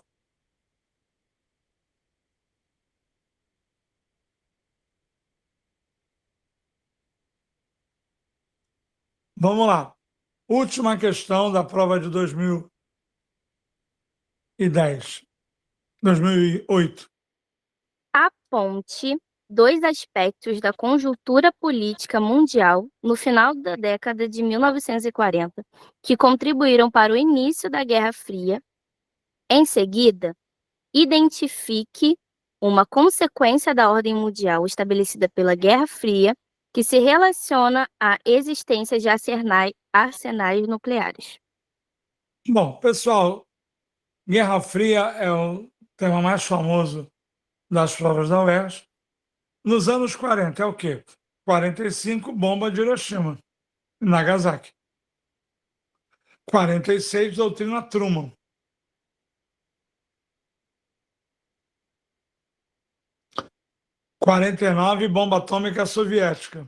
Vamos lá. Última questão da prova de 2010. 2008. Aponte dois aspectos da conjuntura política mundial no final da década de 1940 que contribuíram para o início da Guerra Fria. Em seguida, identifique uma consequência da ordem mundial estabelecida pela Guerra Fria que se relaciona à existência de arsenais nucleares. Bom, pessoal, Guerra Fria é o tema mais famoso das provas da UERJ. Nos anos 40 é o quê? 45, bomba de Hiroshima, Nagasaki. 46, doutrina Truman. 49, bomba atômica soviética.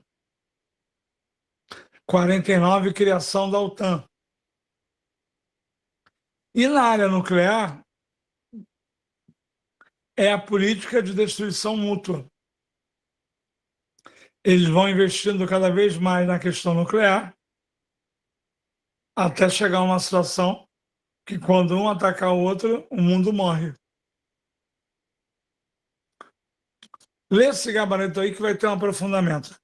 49, criação da OTAN. E na área nuclear, é a política de destruição mútua. Eles vão investindo cada vez mais na questão nuclear, até chegar a uma situação que, quando um atacar o outro, o mundo morre. Lê esse gabarito aí que vai ter um aprofundamento.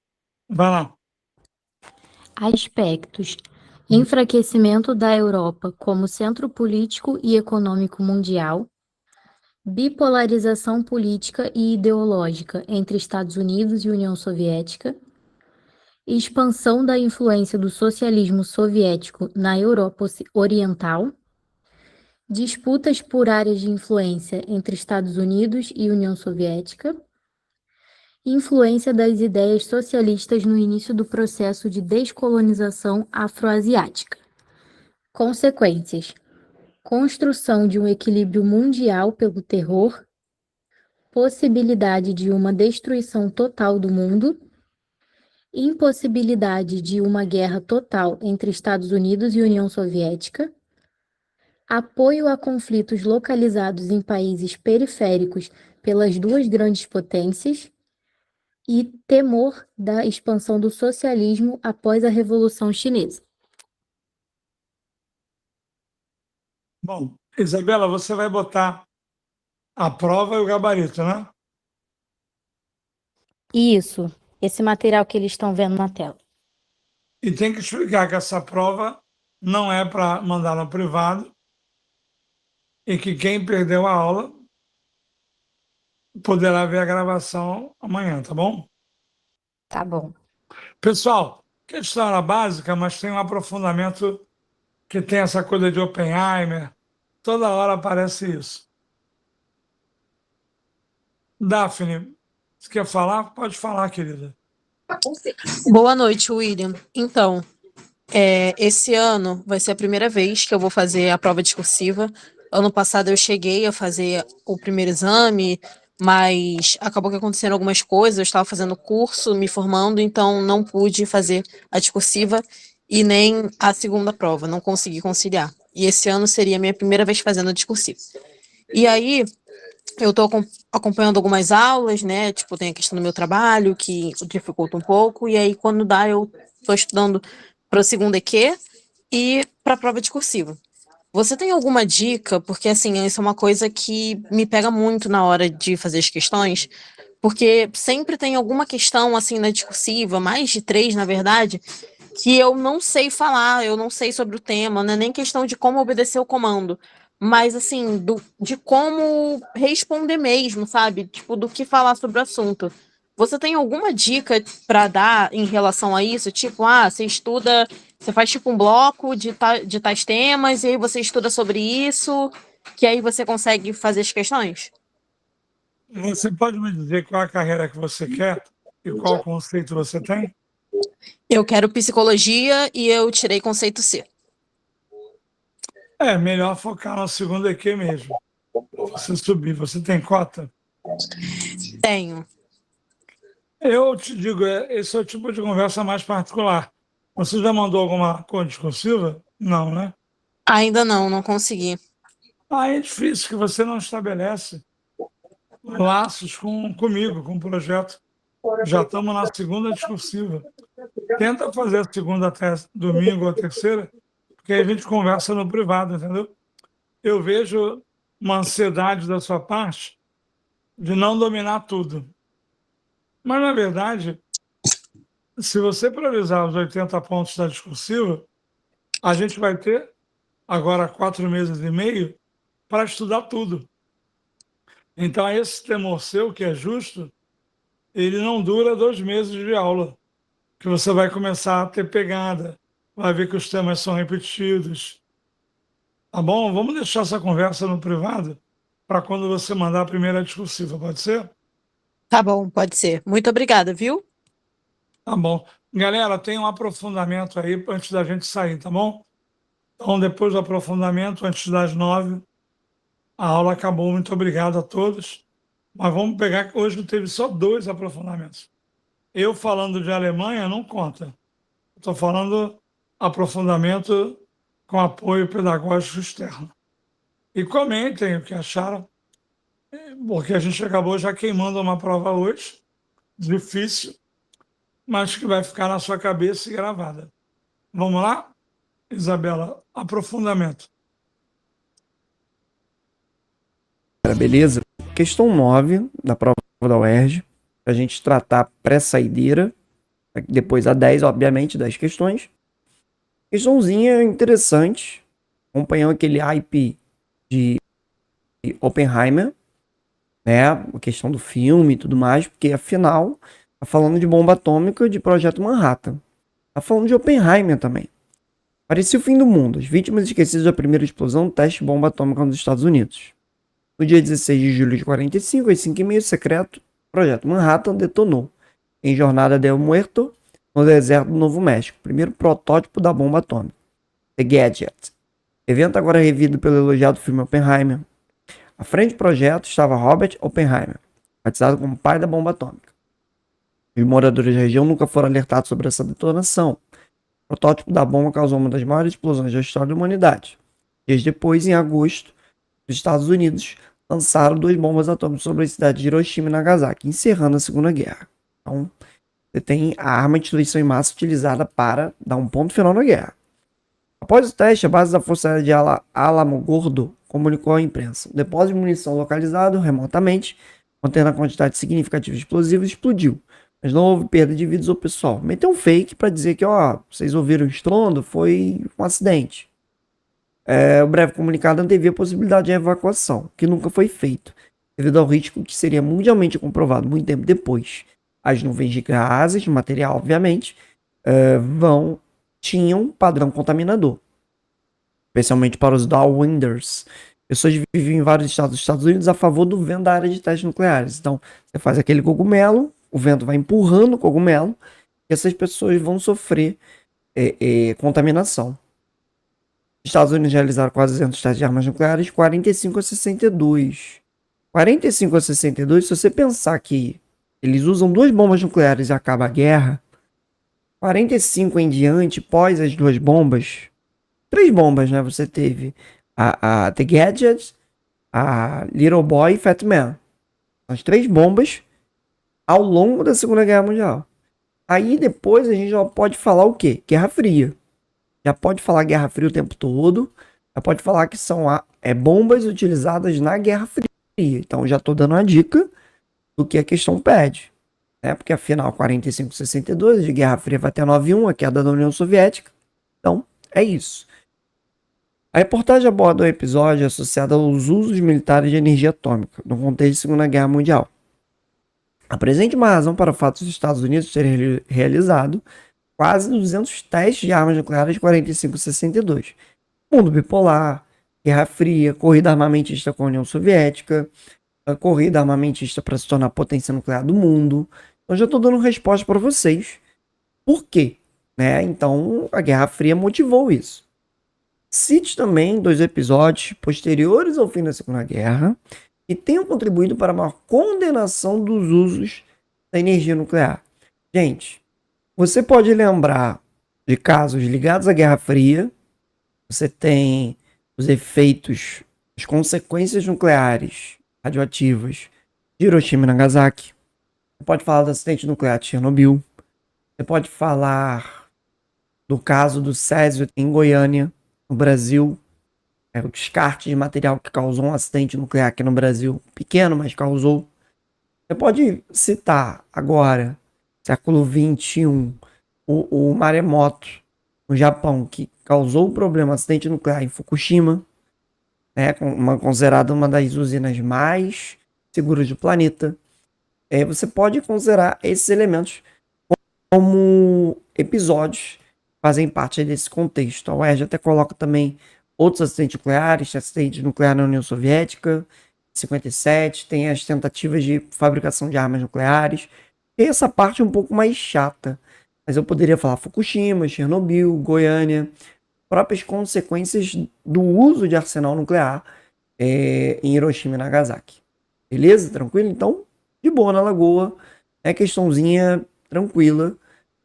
Vai lá. Aspectos: enfraquecimento da Europa como centro político e econômico mundial, bipolarização política e ideológica entre Estados Unidos e União Soviética, expansão da influência do socialismo soviético na Europa Oriental, disputas por áreas de influência entre Estados Unidos e União Soviética, influência das ideias socialistas no início do processo de descolonização afroasiática. Consequências: construção de um equilíbrio mundial pelo terror, possibilidade de uma destruição total do mundo, impossibilidade de uma guerra total entre Estados Unidos e União Soviética, apoio a conflitos localizados em países periféricos pelas duas grandes potências e temor da expansão do socialismo após a Revolução Chinesa. Bom, Isabela, você vai botar a prova e o gabarito, né? Isso, esse material que eles estão vendo na tela. E tem que explicar que essa prova não é para mandar no privado e que quem perdeu a aula poderá ver a gravação amanhã, tá bom? Tá bom. Pessoal, questão era básica, mas tem um aprofundamento que tem essa coisa de Oppenheimer. Toda hora aparece isso. Daphne, você quer falar? Pode falar, querida. Boa noite, William. Então, esse ano vai ser a primeira vez que eu vou fazer a prova discursiva. Ano passado eu cheguei a fazer o primeiro exame, mas acabou que aconteceram algumas coisas. Eu estava fazendo curso, me formando, então não pude fazer a discursiva e nem a segunda prova, não consegui conciliar. E esse ano seria a minha primeira vez fazendo a discursiva. E aí, eu estou acompanhando algumas aulas, né? Tipo, tem a questão do meu trabalho, que dificulta um pouco, e aí, quando dá, eu estou estudando para o segundo EQ e para a prova discursiva. Você tem alguma dica? Porque, assim, isso é uma coisa que me pega muito na hora de fazer as questões, porque sempre tem alguma questão, assim, na discursiva, mais de 3, na verdade, que eu não sei falar, eu não sei sobre o tema, não é nem questão de como obedecer o comando, mas assim, de como responder mesmo, sabe? Tipo, do que falar sobre o assunto. Você tem alguma dica para dar em relação a isso? Tipo, você estuda, você faz tipo um bloco de tais temas, e aí você estuda sobre isso, que aí você consegue fazer as questões? Você pode me dizer qual a carreira que você quer e qual conceito você tem? Eu quero psicologia e eu tirei conceito C. É melhor focar no segundo EQ mesmo. Você subir. Você tem cota? Tenho. Eu te digo, esse é o tipo de conversa mais particular. Você já mandou alguma coisa discursiva? Não, né? Ainda não consegui. É difícil que você não estabelece laços comigo, com o projeto. Já estamos na segunda discursiva. Tenta fazer a segunda até domingo ou a terceira, porque aí a gente conversa no privado, entendeu? Eu vejo uma ansiedade da sua parte de não dominar tudo. Mas, na verdade, se você priorizar os 80 pontos da discursiva, a gente vai ter agora 4 meses e meio para estudar tudo. Então, esse temor seu, que é justo, ele não dura 2 meses de aula, que você vai começar a ter pegada, vai ver que os temas são repetidos. Tá bom? Vamos deixar essa conversa no privado para quando você mandar a primeira discursiva, pode ser? Tá bom, pode ser. Muito obrigada, viu? Tá bom. Galera, tem um aprofundamento aí antes da gente sair, tá bom? Então, depois do aprofundamento, antes das 9, a aula acabou. Muito obrigado a todos. Mas vamos pegar que hoje teve só 2 aprofundamentos. Eu falando de Alemanha não conta. Estou falando aprofundamento com apoio pedagógico externo. E comentem o que acharam. porque a gente acabou já queimando uma prova hoje, difícil, mas que vai ficar na sua cabeça e gravada. Vamos lá? Isabela, aprofundamento. Beleza? Questão 9 da prova da UERJ, pra gente tratar pré-saideira, depois a 10, obviamente, 10 questões. Questãozinha interessante, acompanhando aquele hype de Oppenheimer, né? A questão do filme e tudo mais, porque afinal, tá falando de bomba atômica de Projeto Manhattan. Tá falando de Oppenheimer também. Parecia o fim do mundo. As vítimas esquecidas da primeira explosão do teste de bomba atômica nos Estados Unidos. No dia 16 de julho de 45, às 5h30, secreto, o Projeto Manhattan detonou em Jornada del Muerto, no deserto do Novo México, o primeiro protótipo da bomba atômica, The Gadget. Evento agora revivido pelo elogiado filme Oppenheimer. À frente do projeto estava Robert Oppenheimer, batizado como pai da bomba atômica. Os moradores da região nunca foram alertados sobre essa detonação. O protótipo da bomba causou uma das maiores explosões da história da humanidade. Dias depois, em agosto, os Estados Unidos lançaram 2 bombas atômicas sobre a cidade de Hiroshima e Nagasaki, encerrando a Segunda Guerra. Então, você tem a arma de destruição em massa utilizada para dar um ponto final na guerra. Após o teste, a base da Força Aérea de Alamogordo comunicou à imprensa. O depósito de munição localizado remotamente, contendo a quantidade significativa de explosivos, explodiu. Mas não houve perda de vidas ou pessoal. Meteu um fake para dizer que, vocês ouviram o estrondo, foi um acidente. O breve comunicado antevia a possibilidade de evacuação, que nunca foi feito, devido ao risco que seria mundialmente comprovado muito tempo depois. As nuvens de gases, de material, obviamente, tinham padrão contaminador, especialmente para os downwinders. Pessoas viviam em vários estados dos Estados Unidos a favor do vento da área de testes nucleares. Então, você faz aquele cogumelo, o vento vai empurrando o cogumelo, e essas pessoas vão sofrer contaminação. Os Estados Unidos realizaram quase 200 testes de armas nucleares, 45 a 62. 45 a 62, se você pensar que eles usam 2 bombas nucleares e acaba a guerra, 45 em diante, pós as 2 bombas, 3 bombas, né? Você teve a The Gadget, a Little Boy e Fat Man. As 3 bombas ao longo da Segunda Guerra Mundial. Aí depois a gente já pode falar o quê? Guerra Fria. Já pode falar Guerra Fria o tempo todo. Já pode falar que são bombas utilizadas na Guerra Fria. Então já estou dando uma dica do que a questão pede. Né? Porque afinal, 45-62, de Guerra Fria vai até 91, a queda da União Soviética. Então, é isso. A reportagem aborda o episódio associado aos usos militares de energia atômica, no contexto da Segunda Guerra Mundial. Apresente uma razão para o fato dos Estados Unidos terem realizado quase 200 testes de armas nucleares de 45-62. Mundo bipolar, Guerra Fria, corrida armamentista com a União Soviética, a corrida armamentista para se tornar a potência nuclear do mundo. Então já estou dando resposta para vocês. Por quê? Então a Guerra Fria motivou isso. Cite também 2 episódios posteriores ao fim da Segunda Guerra que tenham contribuído para uma condenação dos usos da energia nuclear. Gente, você pode lembrar de casos ligados à Guerra Fria. Você tem os efeitos, as consequências nucleares radioativas de Hiroshima e Nagasaki. Você pode falar do acidente nuclear de Chernobyl. Você pode falar do caso do Césio em Goiânia, no Brasil. O descarte de material que causou um acidente nuclear aqui no Brasil. Pequeno, mas causou. Você pode citar agora, século XXI, o maremoto no Japão, que causou o problema, acidente nuclear em Fukushima, considerada uma das usinas mais seguras do planeta. Você pode considerar esses elementos como episódios que fazem parte desse contexto. A UERJ até coloca também outros acidentes nucleares, acidente nuclear na União Soviética, em 57, tem as tentativas de fabricação de armas nucleares. E essa parte é um pouco mais chata, mas eu poderia falar Fukushima, Chernobyl, Goiânia, próprias consequências do uso de arsenal nuclear em Hiroshima e Nagasaki. Beleza? Tranquilo? Então, de boa na Lagoa, questãozinha tranquila,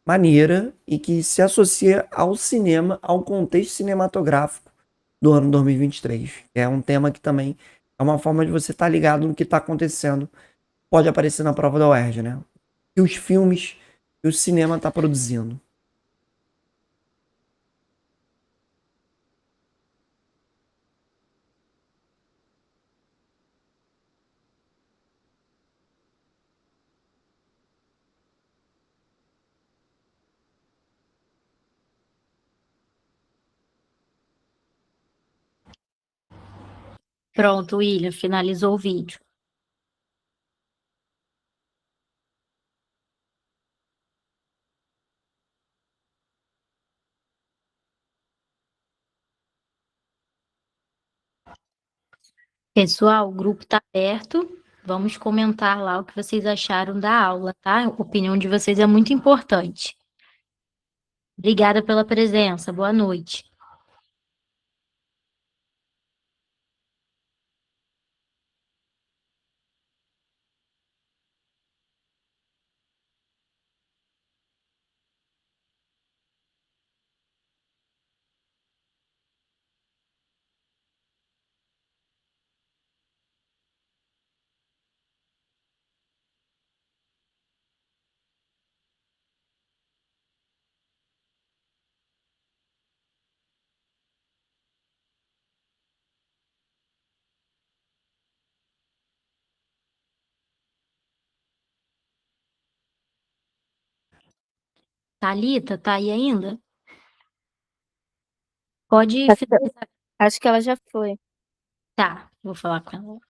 maneira e que se associa ao cinema, ao contexto cinematográfico do ano 2023. É um tema que também É uma forma de você estar ligado no que está acontecendo. Pode aparecer na prova da UERJ, né? E os filmes que o cinema está produzindo. Pronto, William, finalizou o vídeo. Pessoal, o grupo está aberto. Vamos comentar lá o que vocês acharam da aula, tá? A opinião de vocês é muito importante. Obrigada pela presença. Boa noite. Thalita, tá aí ainda? Pode finalizar. Acho que ela já foi. Tá, vou falar com ela.